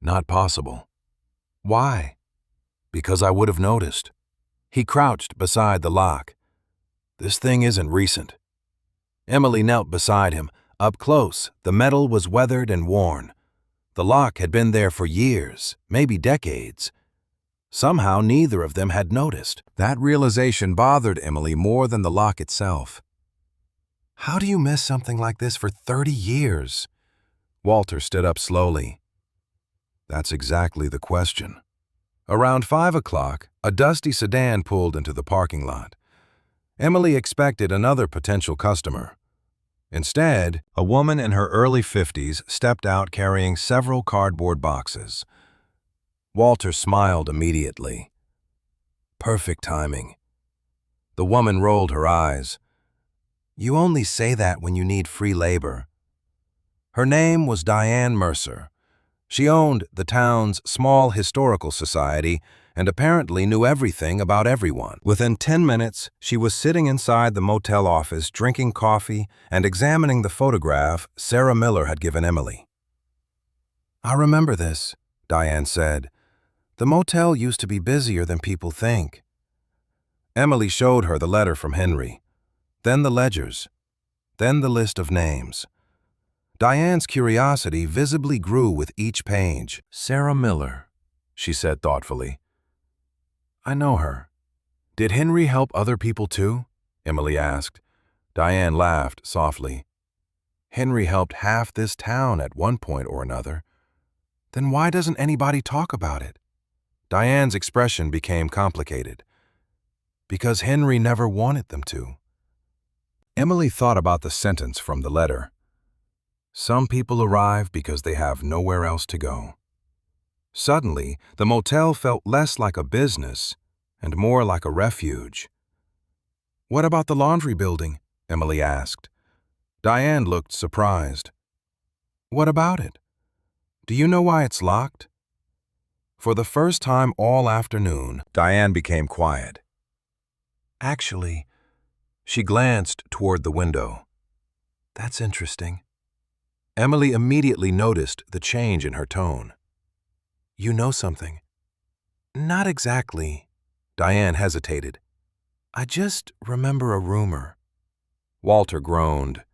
Speaker 1: Not possible. Why? Because I would have noticed. He crouched beside the lock. This thing isn't recent. Emily knelt beside him. Up close, the metal was weathered and worn. The lock had been there for years, maybe decades. Somehow neither of them had noticed. That realization bothered Emily more than the lock itself. How do you miss something like this for 30 years? Walter stood up slowly. That's exactly the question. Around 5 o'clock, a dusty sedan pulled into the parking lot. Emily expected another potential customer. Instead, a woman in her early 50s stepped out carrying several cardboard boxes. Walter smiled immediately. Perfect timing. The woman rolled her eyes. You only say that when you need free labor. Her name was Diane Mercer. She owned the town's small historical society and apparently knew everything about everyone. Within 10 minutes, she was sitting inside the motel office drinking coffee and examining the photograph Sarah Miller had given Emily. I remember this, Diane said. The motel used to be busier than people think. Emily showed her the letter from Henry, then the ledgers. then the list of names. Diane's curiosity visibly grew with each page. Sarah Miller, she said thoughtfully. I know her. Did Henry help other people too? Emily asked. Diane laughed softly. Henry helped half this town at one point or another. Then why doesn't anybody talk about it? Diane's expression became complicated. Because Henry never wanted them to. Emily thought about the sentence from the letter. Some people arrive because they have nowhere else to go. Suddenly, the motel felt less like a business and more like a refuge. What about the laundry building? Emily asked. Diane looked surprised. What about it? Do you know why it's locked? For the first time all afternoon, Diane became quiet. Actually, she glanced toward the window. That's interesting. Emily immediately noticed the change in her tone. You know something? Not exactly. Diane hesitated. I just remember a rumor. Walter groaned.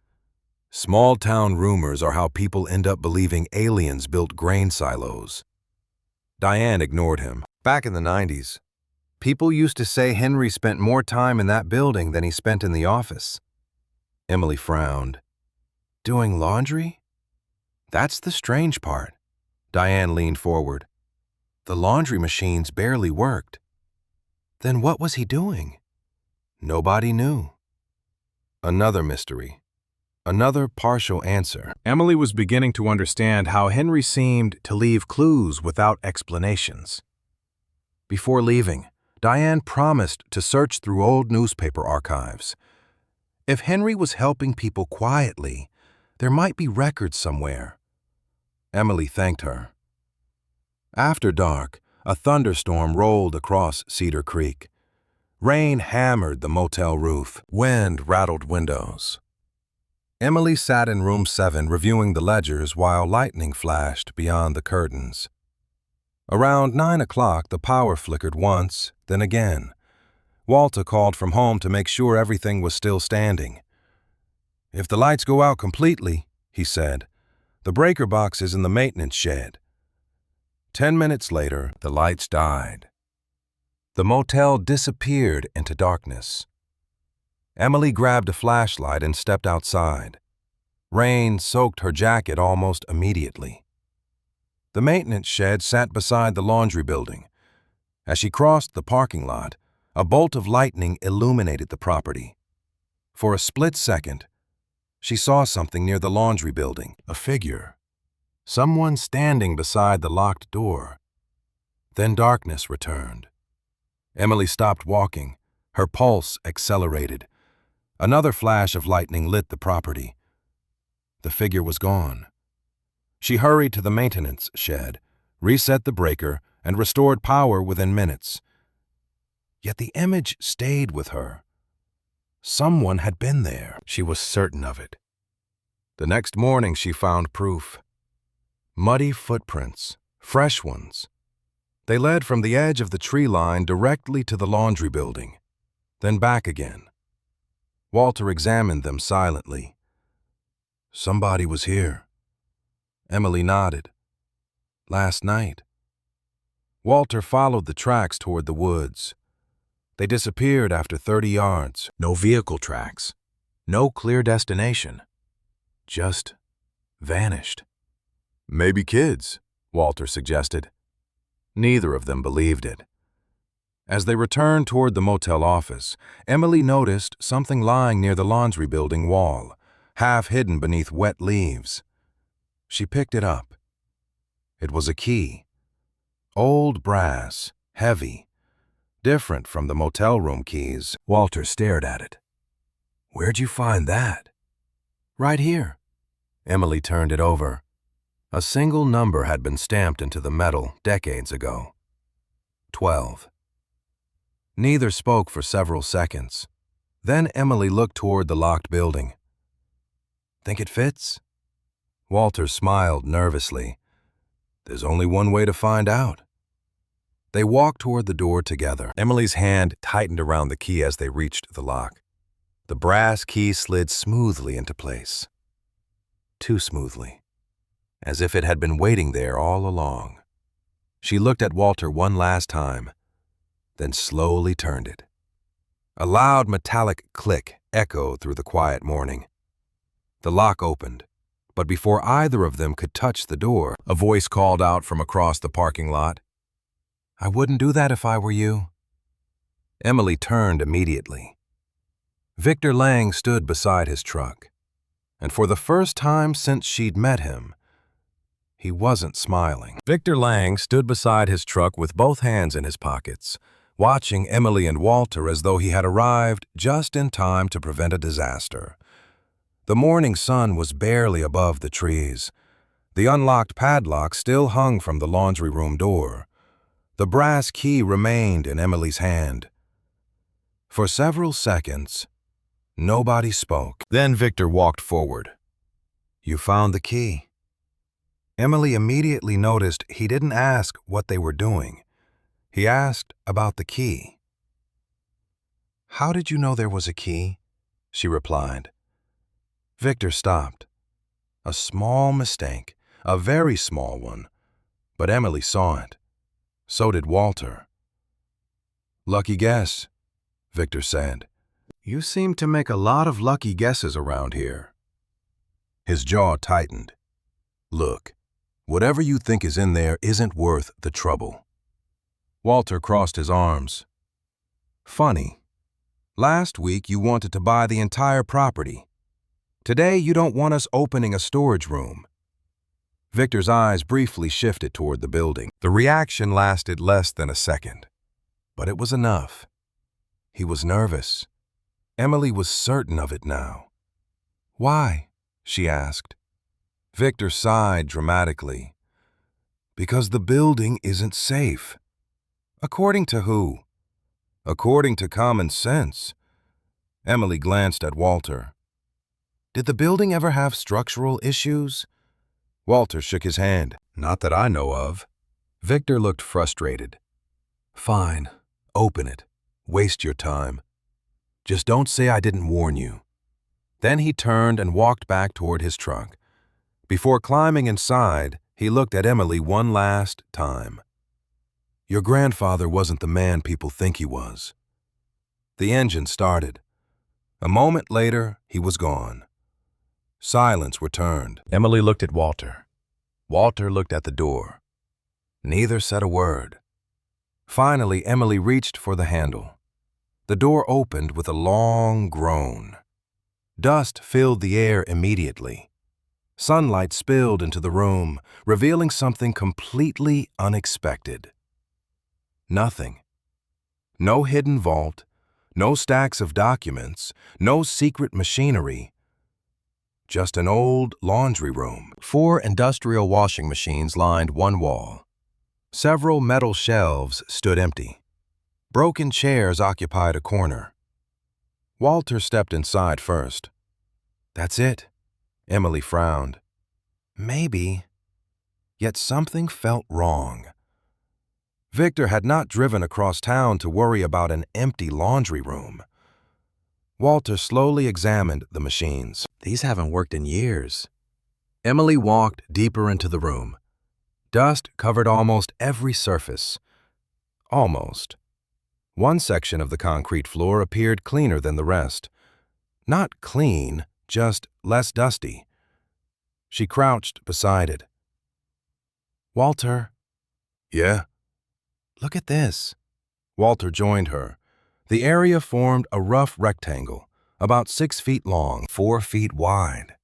Speaker 1: Small-town rumors are how people end up believing aliens built grain silos. Diane ignored him. Back in the 90s, people used to say Henry spent more time in that building than he spent in the office. Emily frowned. Doing laundry? That's the strange part. Diane leaned forward. The laundry machines barely worked. Then what was he doing? Nobody knew. Another mystery. Another partial answer. Emily was beginning to understand how Henry seemed to leave clues without explanations. Before leaving, Diane promised to search through old newspaper archives. If Henry was helping people quietly, there might be records somewhere. Emily thanked her. After dark, a thunderstorm rolled across Cedar Creek. Rain hammered the motel roof. Wind rattled windows. Emily sat in room 7 reviewing the ledgers while lightning flashed beyond the curtains. Around 9 o'clock, the power flickered once, then again. Walter called from home to make sure everything was still standing. If the lights go out completely, he said, the breaker box is in the maintenance shed. 10 minutes later, the lights died. The motel disappeared into darkness. Emily grabbed a flashlight and stepped outside. Rain soaked her jacket almost immediately. The maintenance shed sat beside the laundry building. As she crossed the parking lot, a bolt of lightning illuminated the property. For a split second, she saw something near the laundry building, a figure. Someone standing beside the locked door. Then darkness returned. Emily stopped walking. Her pulse accelerated. Another flash of lightning lit the property. The figure was gone. She hurried to the maintenance shed, reset the breaker, and restored power within minutes. Yet the image stayed with her. Someone had been there. She was certain of it. The next morning she found proof. Muddy footprints, fresh ones. They led from the edge of the tree line directly to the laundry building, then back again. Walter examined them silently. Somebody was here. Emily nodded. Last night. Walter followed the tracks toward the woods. They disappeared after 30 yards. No vehicle tracks. No clear destination. Just vanished. Maybe kids, Walter suggested. Neither of them believed it. As they returned toward the motel office, Emily noticed something lying near the laundry building wall, half hidden beneath wet leaves. She picked it up. It was a key. Old brass, heavy, different from the motel room keys. Walter stared at it. Where'd you find that? Right here. Emily turned it over. A single number had been stamped into the metal decades ago. 12. Neither spoke for several seconds. Then Emily looked toward the locked building. Think it fits? Walter smiled nervously. There's only one way to find out. They walked toward the door together. Emily's hand tightened around the key as they reached the lock. The brass key slid smoothly into place. Too smoothly, as if it had been waiting there all along. She looked at Walter one last time, then slowly turned it. A loud metallic click echoed through the quiet morning. The lock opened, but before either of them could touch the door, a voice called out from across the parking lot, "I wouldn't do that if I were you." Emily turned immediately. Victor Lang stood beside his truck, and for the first time since she'd met him, he wasn't smiling. Victor Lang stood beside his truck with both hands in his pockets, watching Emily and Walter as though he had arrived just in time to prevent a disaster. The morning sun was barely above the trees. The unlocked padlock still hung from the laundry room door. The brass key remained in Emily's hand. For several seconds, nobody spoke. Then Victor walked forward. "You found the key." Emily immediately noticed he didn't ask what they were doing. He asked about the key. "How did you know there was a key?" she replied. Victor stopped. A small mistake, a very small one, but Emily saw it. So did Walter. "Lucky guess," Victor said. "You seem to make a lot of lucky guesses around here." His jaw tightened. "Look, whatever you think is in there isn't worth the trouble." Walter crossed his arms. "Funny. Last week you wanted to buy the entire property. Today you don't want us opening a storage room." Victor's eyes briefly shifted toward the building. The reaction lasted less than a second, but it was enough. He was nervous. Emily was certain of it now. "Why?" she asked. Victor sighed dramatically. "Because the building isn't safe." "According to who?" "According to common sense." Emily glanced at Walter. "Did the building ever have structural issues?" Walter shook his hand. "Not that I know of." Victor looked frustrated. "Fine, open it. Waste your time. Just don't say I didn't warn you." Then he turned and walked back toward his truck. Before climbing inside, he looked at Emily one last time. "Your grandfather wasn't the man people think he was." The engine started. A moment later, he was gone. Silence returned. Emily looked at Walter. Walter looked at the door. Neither said a word. Finally, Emily reached for the handle. The door opened with a long groan. Dust filled the air immediately. Sunlight spilled into the room, revealing something completely unexpected. Nothing. No hidden vault, no stacks of documents, no secret machinery. Just an old laundry room. 4 industrial washing machines lined one wall. Several metal shelves stood empty. Broken chairs occupied a corner. Walter stepped inside first. "That's it." Emily frowned. "Maybe." Yet something felt wrong. Victor had not driven across town to worry about an empty laundry room. Walter slowly examined the machines. "These haven't worked in years." Emily walked deeper into the room. Dust covered almost every surface. Almost. One section of the concrete floor appeared cleaner than the rest. Not clean, just less dusty. She crouched beside it. "Walter." "Yeah?" "Look at this." Walter joined her. The area formed a rough rectangle, about 6 feet long, 4 feet wide.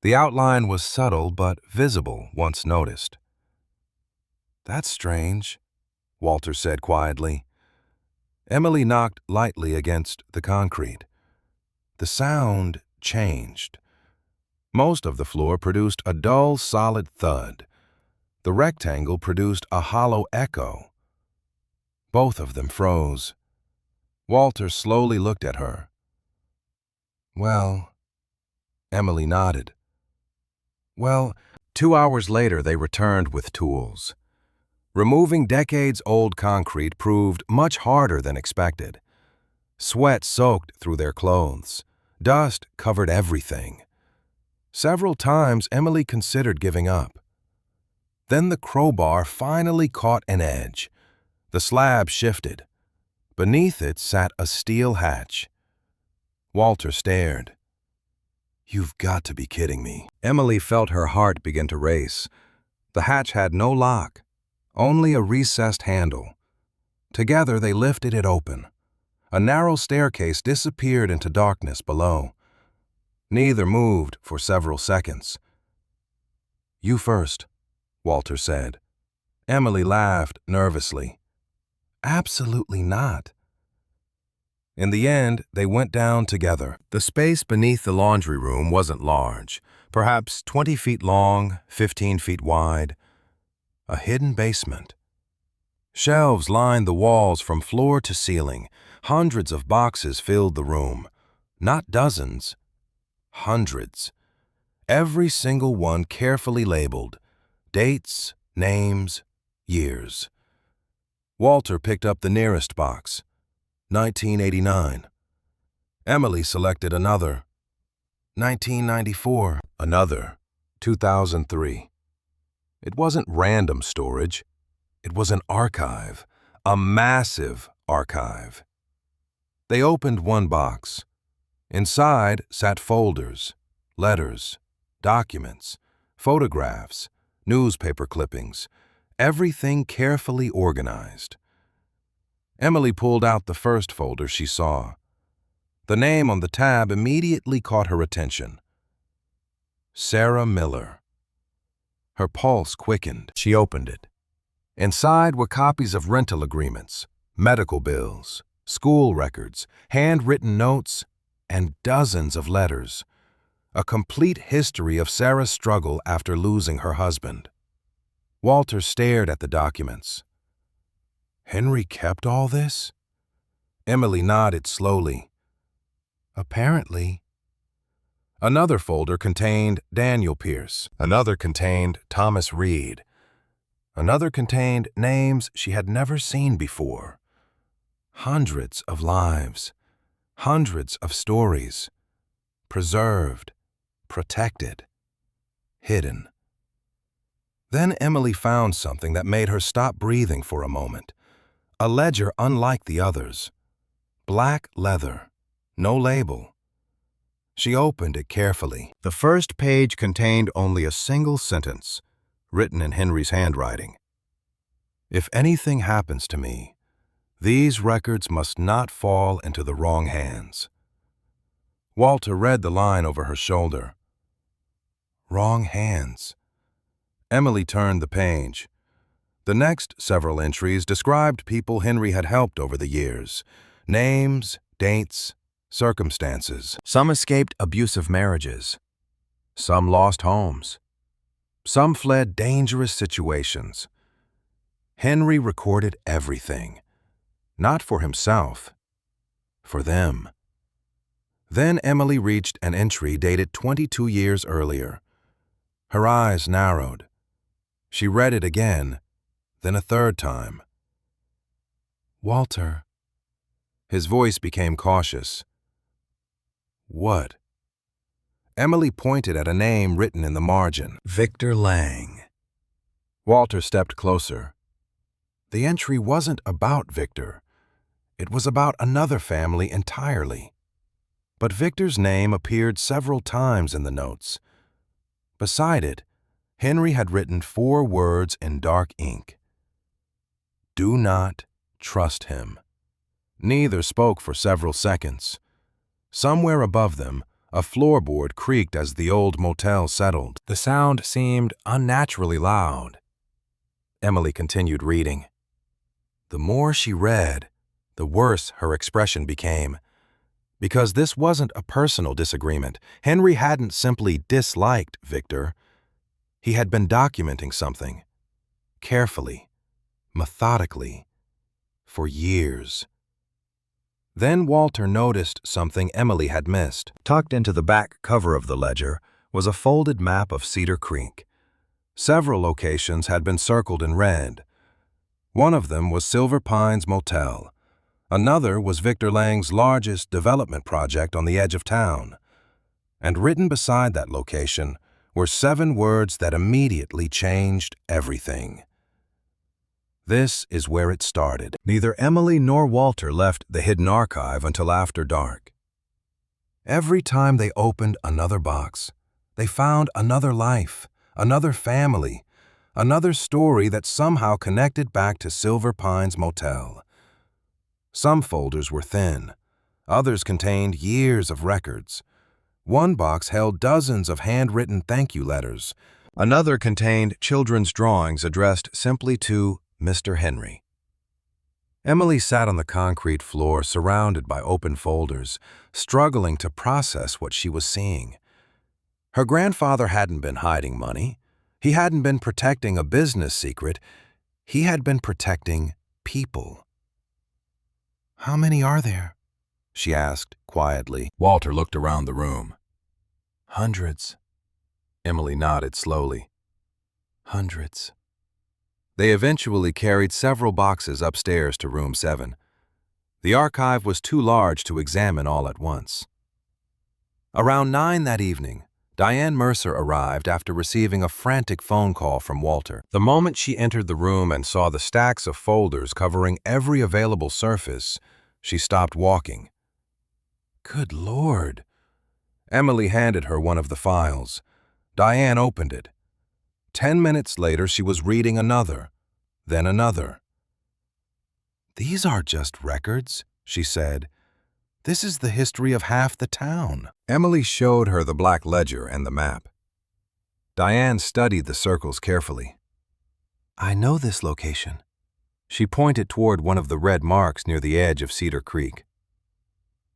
Speaker 1: The outline was subtle but visible once noticed. "That's strange," Walter said quietly. Emily knocked lightly against the concrete. The sound changed. Most of the floor produced a dull, solid thud. The rectangle produced a hollow echo. Both of them froze. Walter slowly looked at her. "Well," Emily nodded. "Well," 2 hours later they returned with tools. Removing decades-old concrete proved much harder than expected. Sweat soaked through their clothes. Dust covered everything. Several times Emily considered giving up. Then the crowbar finally caught an edge. The slab shifted. Beneath it sat a steel hatch. Walter stared. "You've got to be kidding me." Emily felt her heart begin to race. The hatch had no lock, only a recessed handle. Together they lifted it open. A narrow staircase disappeared into darkness below. Neither moved for several seconds. "You first," Walter said. Emily laughed nervously. "Absolutely not." In the end, they went down together. The space beneath the laundry room wasn't large, perhaps 20 feet long, 15 feet wide. A hidden basement. Shelves lined the walls from floor to ceiling. Hundreds of boxes filled the room. Not dozens, hundreds. Every single one carefully labeled. Dates, names, years. Walter picked up the nearest box. 1989. Emily selected another. 1994. Another. 2003. It wasn't random storage. It was an archive. A massive archive. They opened one box. Inside sat folders, letters, documents, photographs, newspaper clippings, everything carefully organized. Emily pulled out the first folder she saw. The name on the tab immediately caught her attention. Sarah Miller. Her pulse quickened. She opened it. Inside were copies of rental agreements, medical bills, school records, handwritten notes, and dozens of letters. A complete history of Sarah's struggle after losing her husband. Walter stared at the documents. Henry kept all this? Emily nodded slowly. Apparently. Another folder contained Daniel Pierce. Another contained Thomas Reed. Another contained names she had never seen before. Hundreds of lives. Hundreds of stories. Preserved. Protected. Hidden. Then Emily found something that made her stop breathing for a moment. A ledger unlike the others. Black leather. No label. She opened it carefully. The first page contained only a single sentence, written in Henry's handwriting. If anything happens to me, these records must not fall into the wrong hands. Walter read the line over her shoulder. Wrong hands. Emily turned the page. The next several entries described people Henry had helped over the years. Names, dates, circumstances. Some escaped abusive marriages. Some lost homes. Some fled dangerous situations. Henry recorded everything. Not for himself. For them. Then Emily reached an entry dated 22 years earlier. Her eyes narrowed. She read it again, then a third time. Walter. His voice became cautious. What? Emily pointed at a name written in the margin. Victor Lang. Walter stepped closer. The entry wasn't about Victor. It was about another family entirely. But Victor's name appeared several times in the notes. Beside it, Henry had written 4 words in dark ink. Do not trust him. Neither spoke for several seconds. Somewhere above them, a floorboard creaked as the old motel settled. The sound seemed unnaturally loud. Emily continued reading. The more she read, the worse her expression became. Because this wasn't a personal disagreement. Henry hadn't simply disliked Victor. He had been documenting something. Carefully, methodically, for years. Then Walter noticed something Emily had missed. Tucked into the back cover of the ledger was a folded map of Cedar Creek. Several locations had been circled in red. One of them was Silver Pines Motel, Another was Victor Lang's largest development project on the edge of town. And written beside that location were 7 words that immediately changed everything. This is where it started. Neither Emily nor Walter left the hidden archive until after dark. Every time they opened another box, they found another life, another family, another story that somehow connected back to Silver Pines Motel. Some folders were thin. Others contained years of records. One box held dozens of handwritten thank you letters. Another contained children's drawings addressed simply to Mr. Henry. Emily sat on the concrete floor surrounded by open folders, struggling to process what she was seeing. Her grandfather hadn't been hiding money. He hadn't been protecting a business secret. He had been protecting people. "How many are there?" she asked quietly. Walter looked around the room. "Hundreds." Emily nodded slowly. "Hundreds." They eventually carried several boxes upstairs to room 7. The archive was too large to examine all at once. Around 9 that evening, Diane Mercer arrived after receiving a frantic phone call from Walter. The moment she entered the room and saw the stacks of folders covering every available surface, she stopped walking. "Good Lord!" Emily handed her one of the files. Diane opened it. 10 minutes later, she was reading another, then another. "These are just records," she said. "This is the history of half the town." Emily showed her the black ledger and the map. Diane studied the circles carefully. "I know this location." She pointed toward one of the red marks near the edge of Cedar Creek.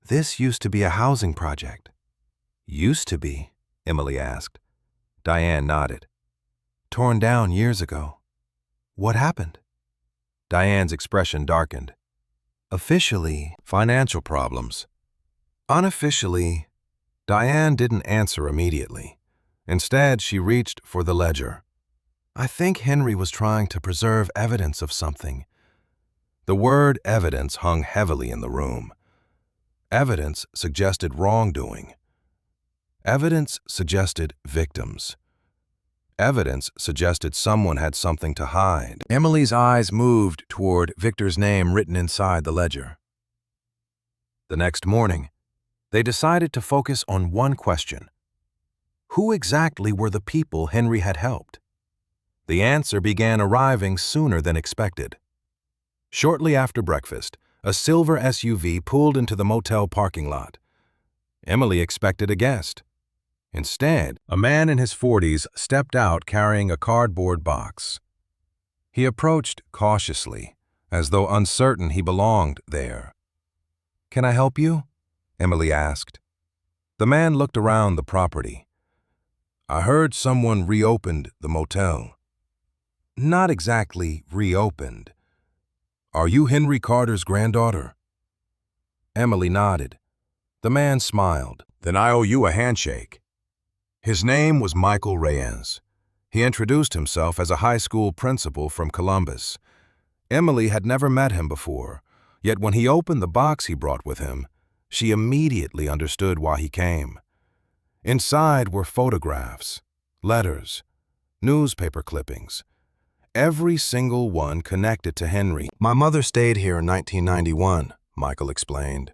Speaker 1: "This used to be a housing project." "Used to be?" Emily asked. Diane nodded. "Torn down years ago." "What happened?" Diane's expression darkened. "Officially, financial problems. Unofficially," Diane didn't answer immediately. Instead, she reached for the ledger. "I think Henry was trying to preserve evidence of something." The word evidence hung heavily in the room. Evidence suggested wrongdoing. Evidence suggested victims. Evidence suggested someone had something to hide. Emily's eyes moved toward Victor's name written inside the ledger. The next morning, they decided to focus on one question. Who exactly were the people Henry had helped? The answer began arriving sooner than expected. Shortly after breakfast, a silver SUV pulled into the motel parking lot. Emily expected a guest. Instead, a man in his 40s stepped out carrying a cardboard box. He approached cautiously, as though uncertain he belonged there. "Can I help you?" Emily asked. The man looked around the property. "I heard someone reopened the motel." "Not exactly reopened." "Are you Henry Carter's granddaughter?" Emily nodded. The man smiled. "Then I owe you a handshake." His name was Michael Reyes. He introduced himself as a high school principal from Columbus. Emily had never met him before, yet when he opened the box he brought with him, she immediately understood why he came. Inside were photographs, letters, newspaper clippings, every single one connected to Henry. "My mother stayed here in 1991, Michael explained.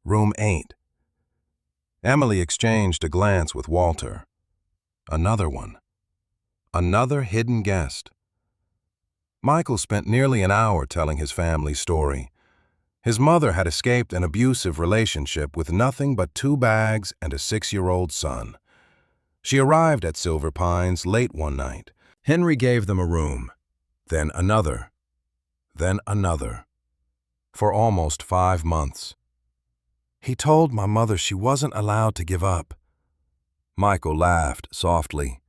Speaker 1: Room 8. Emily exchanged a glance with Walter. Another one. Another hidden guest. Michael spent nearly an hour telling his family's story. His mother had escaped an abusive relationship with nothing but 2 bags and a 6-year-old son. She arrived at Silver Pines late one night. Henry gave them a room, then another, then another, for almost 5 months. He told my mother she wasn't allowed to give up. Michael laughed softly.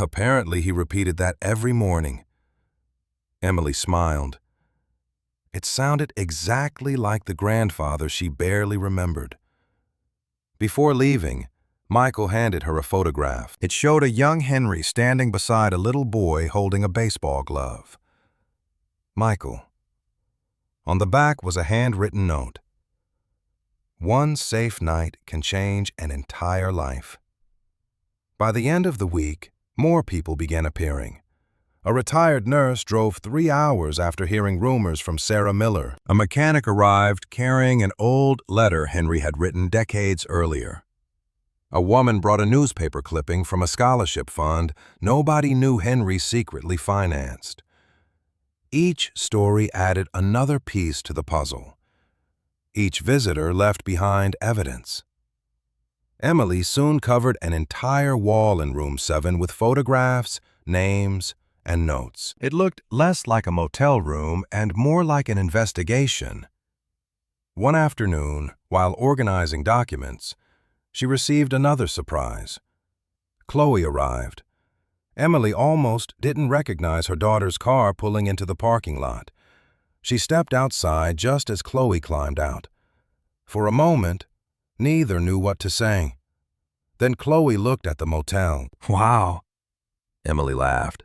Speaker 1: Apparently, he repeated that every morning. Emily smiled. It sounded exactly like the grandfather she barely remembered. Before leaving, Michael handed her a photograph. It showed a young Henry standing beside a little boy holding a baseball glove. "Michael, On the back was a handwritten note. One safe night can change an entire life. By the end of the week, more people began appearing. A retired nurse drove 3 hours after hearing rumors from Sarah Miller. A mechanic arrived carrying an old letter Henry had written decades earlier. A woman brought a newspaper clipping from a scholarship fund nobody knew Henry secretly financed. Each story added another piece to the puzzle. Each visitor left behind evidence. Emily soon covered an entire wall in room 7 with photographs, names, and notes. It looked less like a motel room and more like an investigation. One afternoon, while organizing documents, she received another surprise. Chloe arrived. Emily almost didn't recognize her daughter's car pulling into the parking lot. She stepped outside just as Chloe climbed out. For a moment, neither knew what to say. Then Chloe looked at the motel.
Speaker 2: Wow.
Speaker 1: Emily laughed.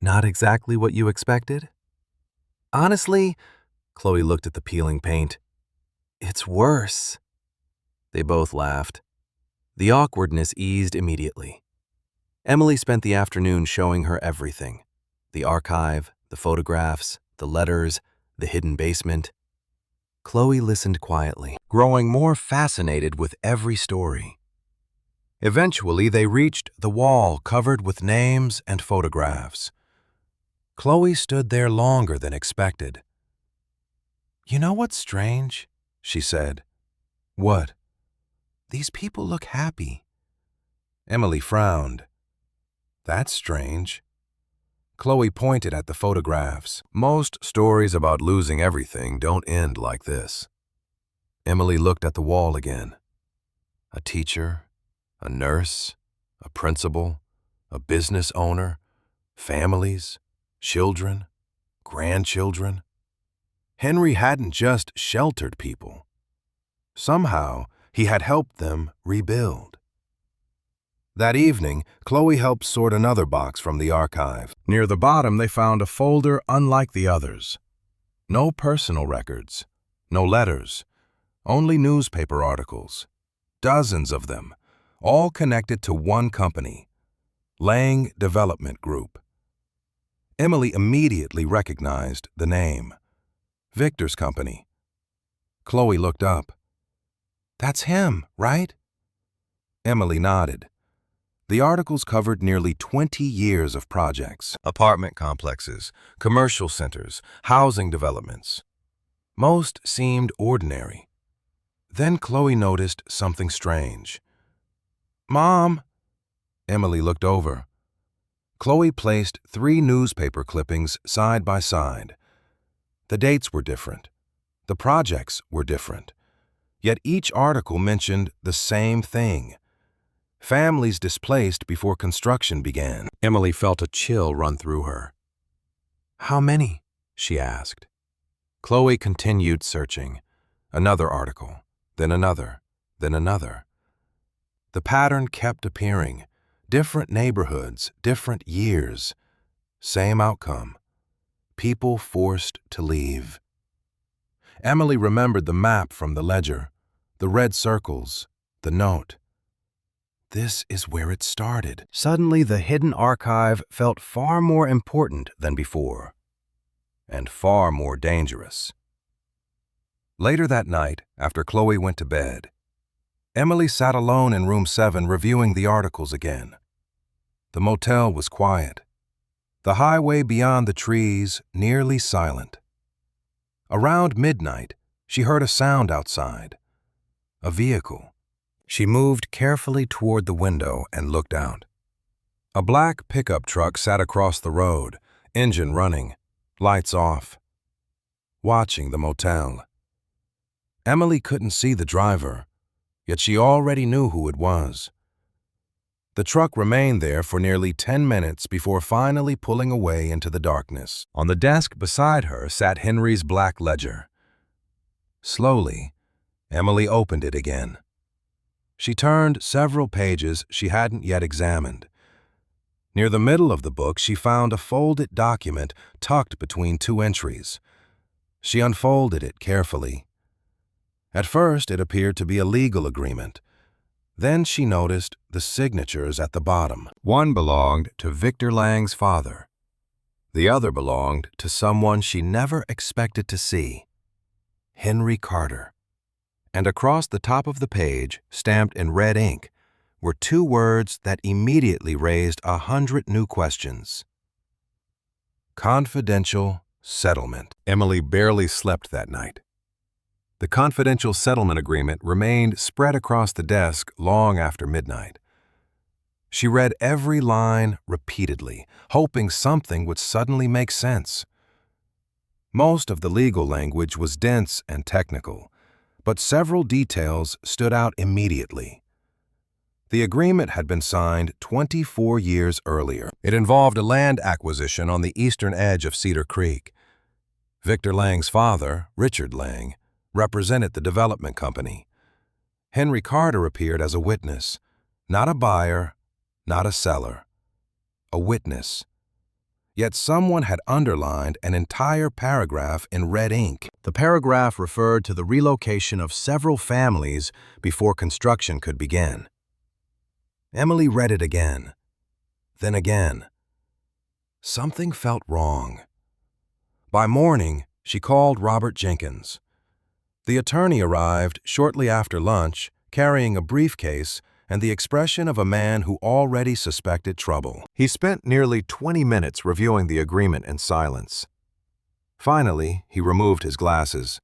Speaker 2: Not exactly what you expected? Honestly, Chloe looked at the peeling paint. It's worse. They both laughed. The awkwardness eased immediately. Emily spent the afternoon showing her everything. The archive, the photographs, the letters, the hidden basement. Chloe listened quietly, growing more fascinated with every story.
Speaker 1: Eventually, they reached the wall covered with names and photographs. Chloe stood there longer than expected. "You know what's strange?" she said. "What?" "These people look happy." Emily frowned. "That's strange." Chloe pointed at the photographs. Most stories about losing everything don't end like this. Emily looked at the wall again. A teacher, a nurse, a principal, a business owner, families, children, grandchildren. Henry hadn't just sheltered people. Somehow, he had helped them rebuild. That evening, Chloe helped sort another box from the archive. Near the bottom, they found a folder unlike the others. No personal records, no letters, only newspaper articles. Dozens of them, all connected to one company, Lang Development Group. Emily immediately recognized the name. Victor's company. Chloe looked up. "That's him, right?" Emily nodded. The articles covered nearly 20 years of projects. Apartment complexes, commercial centers, housing developments. Most seemed ordinary. Then Chloe noticed something strange. "Mom!" Emily looked over. Chloe placed 3 newspaper clippings side by side. The dates were different. The projects were different. Yet each article mentioned the same thing. Families displaced before construction began. Emily felt a chill run through her. "How many?" she asked. Chloe continued searching. Another article, then another, then another. The pattern kept appearing. Different neighborhoods, different years. Same outcome. People forced to leave. Emily remembered the map from the ledger, the red circles, the note. This is where it started. Suddenly, the hidden archive felt far more important than before, and far more dangerous. Later that night, after Chloe went to bed, Emily sat alone in room 7 reviewing the articles again. The motel was quiet. The highway beyond the trees nearly silent. Around midnight, she heard a sound outside. A vehicle. She moved carefully toward the window and looked out. A black pickup truck sat across the road, engine running, lights off. Watching the motel. Emily couldn't see the driver, yet she already knew who it was. The truck remained there for nearly 10 minutes before finally pulling away into the darkness. On the desk beside her sat Henry's black ledger. Slowly, Emily opened it again. She turned several pages she hadn't yet examined. Near the middle of the book, she found a folded document tucked between 2 entries. She unfolded it carefully. At first, it appeared to be a legal agreement. Then she noticed the signatures at the bottom. One belonged to Victor Lang's father. The other belonged to someone she never expected to see, Henry Carter. And across the top of the page, stamped in red ink, were two words that immediately raised 100 new questions. Confidential settlement. Emily barely slept that night. The confidential settlement agreement remained spread across the desk long after midnight. She read every line repeatedly, hoping something would suddenly make sense. Most of the legal language was dense and technical, but several details stood out immediately. The agreement had been signed 24 years earlier. It involved a land acquisition on the eastern edge of Cedar Creek. Victor Lang's father, Richard Lang, represented the development company. Henry Carter appeared as a witness, not a buyer, not a seller, a witness. Yet someone had underlined an entire paragraph in red ink. The paragraph referred to the relocation of several families before construction could begin. Emily read it again, then again. Something felt wrong. By morning, she called Robert Jenkins. The attorney arrived shortly after lunch, carrying a briefcase and the expression of a man who already suspected trouble. He spent nearly 20 minutes reviewing the agreement in silence. Finally, he removed his glasses.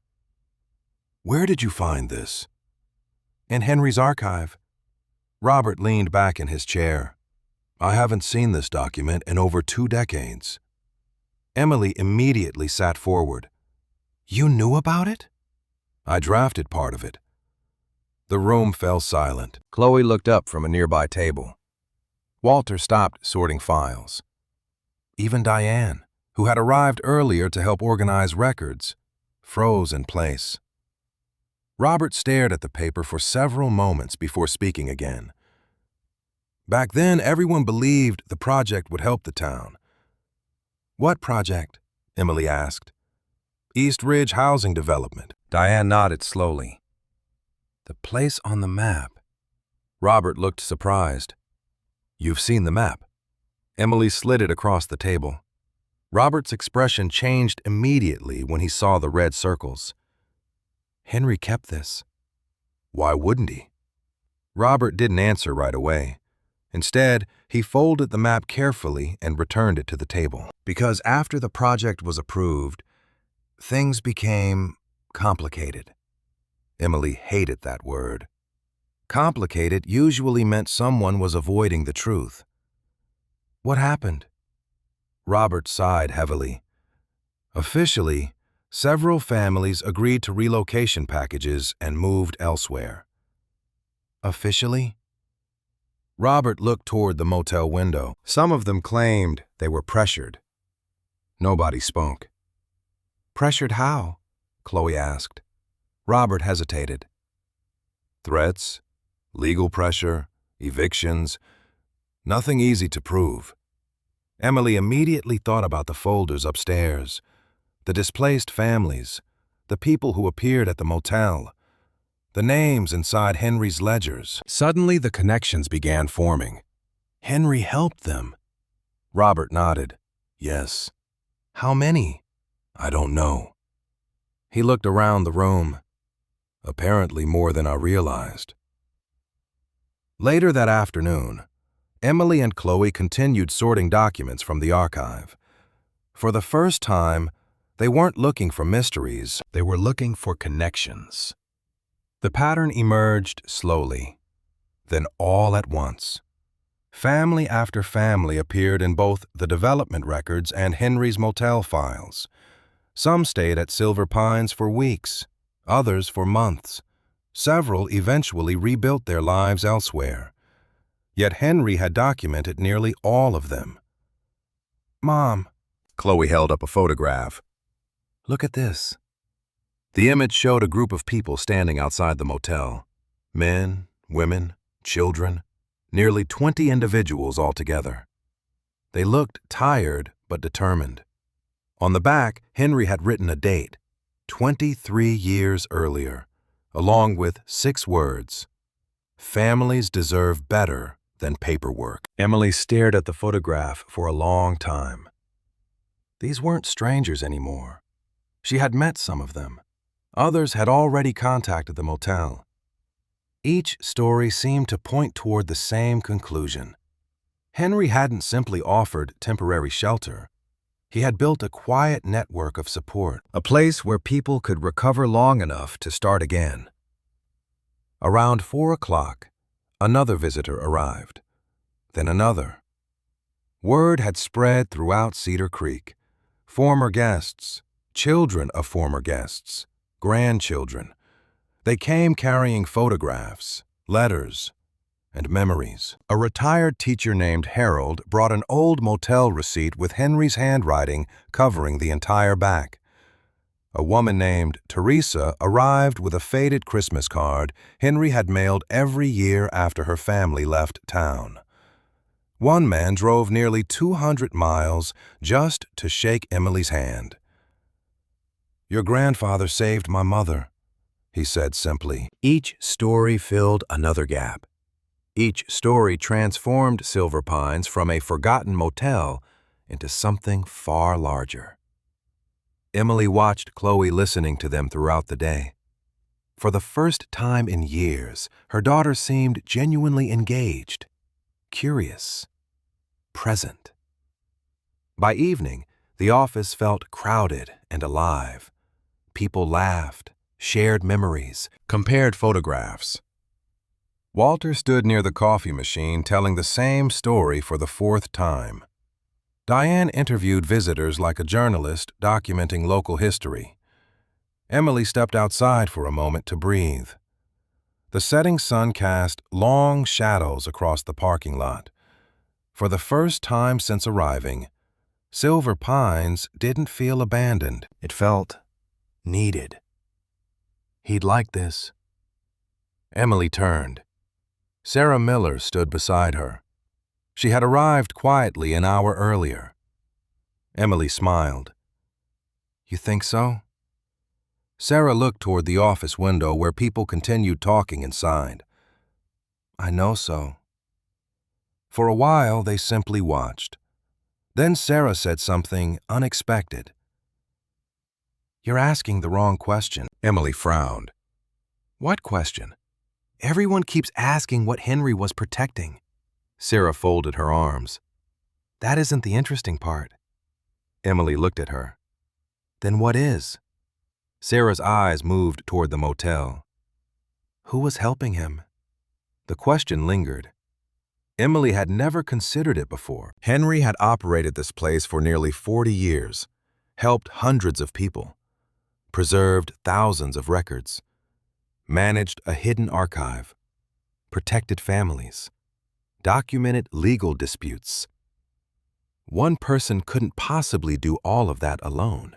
Speaker 1: "Where did you find this?" "In Henry's archive." Robert leaned back in his chair. "I haven't seen this document in over 2 decades. Emily immediately sat forward. "You knew about it?" "I drafted part of it." The room fell silent. Chloe looked up from a nearby table. Walter stopped sorting files. Even Diane, who had arrived earlier to help organize records, froze in place. Robert stared at the paper for several moments before speaking again. "Back then, everyone believed the project would help the town." "What project?" Emily asked. "East Ridge Housing Development." Diane nodded slowly. "The place on the map." Robert looked surprised. "You've seen the map." Emily slid it across the table. Robert's expression changed immediately when he saw the red circles. "Henry kept this." "Why wouldn't he?" Robert didn't answer right away. Instead, he folded the map carefully and returned it to the table. "Because after the project was approved, things became complicated." Emily hated that word. Complicated usually meant someone was avoiding the truth. "What happened?" Robert sighed heavily. "Officially, several families agreed to relocation packages and moved elsewhere." "Officially?" Robert looked toward the motel window. Some of them claimed they were pressured. Nobody spoke. "Pressured how?" Chloe asked. Robert hesitated. "Threats, legal pressure, evictions, nothing easy to prove." Emily immediately thought about the folders upstairs, the displaced families, the people who appeared at the motel, the names inside Henry's ledgers. Suddenly, the connections began forming. Henry helped them. Robert nodded. "Yes." "How many?" "I don't know." He looked around the room. "Apparently more than I realized." Later that afternoon, Emily and Chloe continued sorting documents from the archive. For the first time, they weren't looking for mysteries, they were looking for connections. The pattern emerged slowly, then all at once. Family after family appeared in both the development records and Henry's motel files. Some stayed at Silver Pines for weeks, others for months. Several eventually rebuilt their lives elsewhere. Yet Henry had documented nearly all of them. "Mom," Chloe held up a photograph. "Look at this." The image showed a group of people standing outside the motel. Men, women, children, nearly 20 individuals altogether. They looked tired but determined. On the back, Henry had written a date, 23 years earlier, along with 6 words: "Families deserve better than paperwork." Emily stared at the photograph for a long time. These weren't strangers anymore. She had met some of them. Others had already contacted the motel. Each story seemed to point toward the same conclusion. Henry hadn't simply offered temporary shelter. He had built a quiet network of support, a place where people could recover long enough to start again. Around 4 o'clock, another visitor arrived. Then another. Word had spread throughout Cedar Creek. Former guests, children of former guests, grandchildren. They came carrying photographs, letters, and memories. A retired teacher named Harold brought an old motel receipt with Henry's handwriting covering the entire back. A woman named Teresa arrived with a faded Christmas card Henry had mailed every year after her family left town. One man drove nearly 200 miles just to shake Emily's hand. "Your grandfather saved my mother," he said simply. Each story filled another gap. Each story transformed Silver Pines from a forgotten motel into something far larger. Emily watched Chloe listening to them throughout the day. For the first time in years, her daughter seemed genuinely engaged, curious, present. By evening, the office felt crowded and alive. People laughed, shared memories, compared photographs. Walter stood near the coffee machine telling the same story for the 4th time. Diane interviewed visitors like a journalist documenting local history. Emily stepped outside for a moment to breathe. The setting sun cast long shadows across the parking lot. For the first time since arriving, Silver Pines didn't feel abandoned. It felt needed. He'd like this. Emily turned. Sarah Miller stood beside her. She had arrived quietly an hour earlier. Emily smiled. "You think so?" Sarah looked toward the office window where people continued talking inside. "I know so." For a while, they simply watched. Then Sarah said something unexpected. "You're asking the wrong question." Emily frowned. "What question?" "Everyone keeps asking what Henry was protecting." Sarah folded her arms. "That isn't the interesting part." Emily looked at her. "Then what is?" Sarah's eyes moved toward the motel. "Who was helping him?" The question lingered. Emily had never considered it before. Henry had operated this place for nearly 40 years, helped hundreds of people, preserved thousands of records, managed a hidden archive, protected families, documented legal disputes. One person couldn't possibly do all of that alone.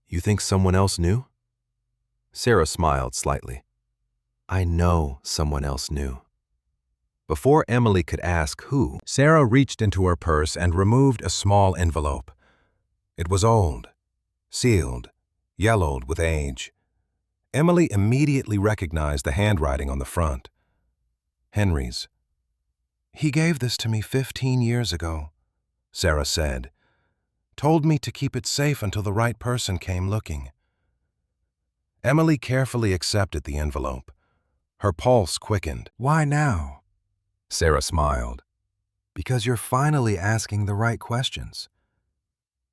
Speaker 1: "You think someone else knew?" Sarah smiled slightly. "I know someone else knew." Before Emily could ask who, Sarah reached into her purse and removed a small envelope. It was old, sealed, yellowed with age. Emily immediately recognized the handwriting on the front. Henry's. "He gave this to me 15 years ago," Sarah said. "Told me to keep it safe until the right person came looking." Emily carefully accepted the envelope. Her pulse quickened. "Why now?" Sarah smiled. "Because you're finally asking the right questions."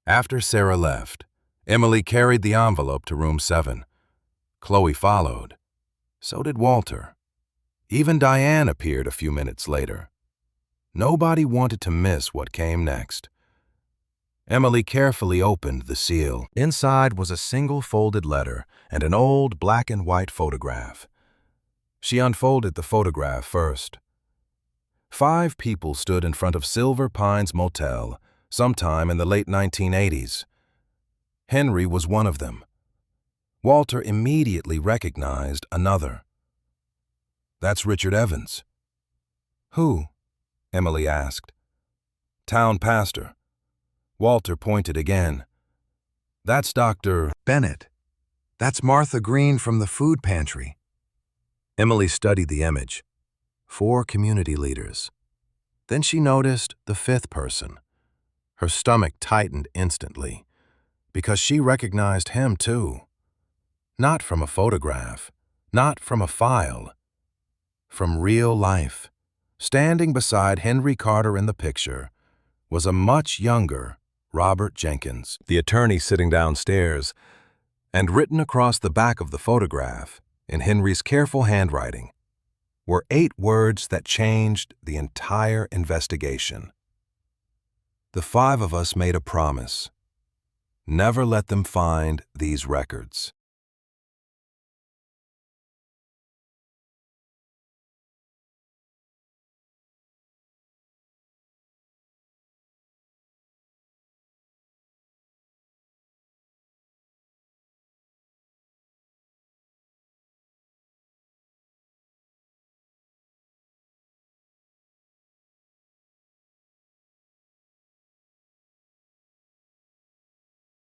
Speaker 1: After Sarah left, Emily carried the envelope to room 7. Chloe followed. So did Walter. Even Diane appeared a few minutes later. Nobody wanted to miss what came next. Emily carefully opened the seal. Inside was a single folded letter and an old black and white photograph. She unfolded the photograph first. 5 people stood in front of Silver Pines Motel sometime in the late 1980s. Henry was one of them. Walter immediately recognized another. "That's Richard Evans." "Who?" Emily asked. "Town pastor." Walter pointed again. "That's Dr.
Speaker 2: Bennett.
Speaker 1: That's Martha Green from the food pantry. Emily studied the image. 4 community leaders. Then she noticed the 5th person. Her stomach tightened instantly, because she recognized him too. Not from a photograph, not from a file, from real life. Standing beside Henry Carter in the picture was a much younger Robert Jenkins, the attorney sitting downstairs, and written across the back of the photograph, in Henry's careful handwriting, were 8 words that changed the entire investigation. The 5 of us made a promise: never let them find these records.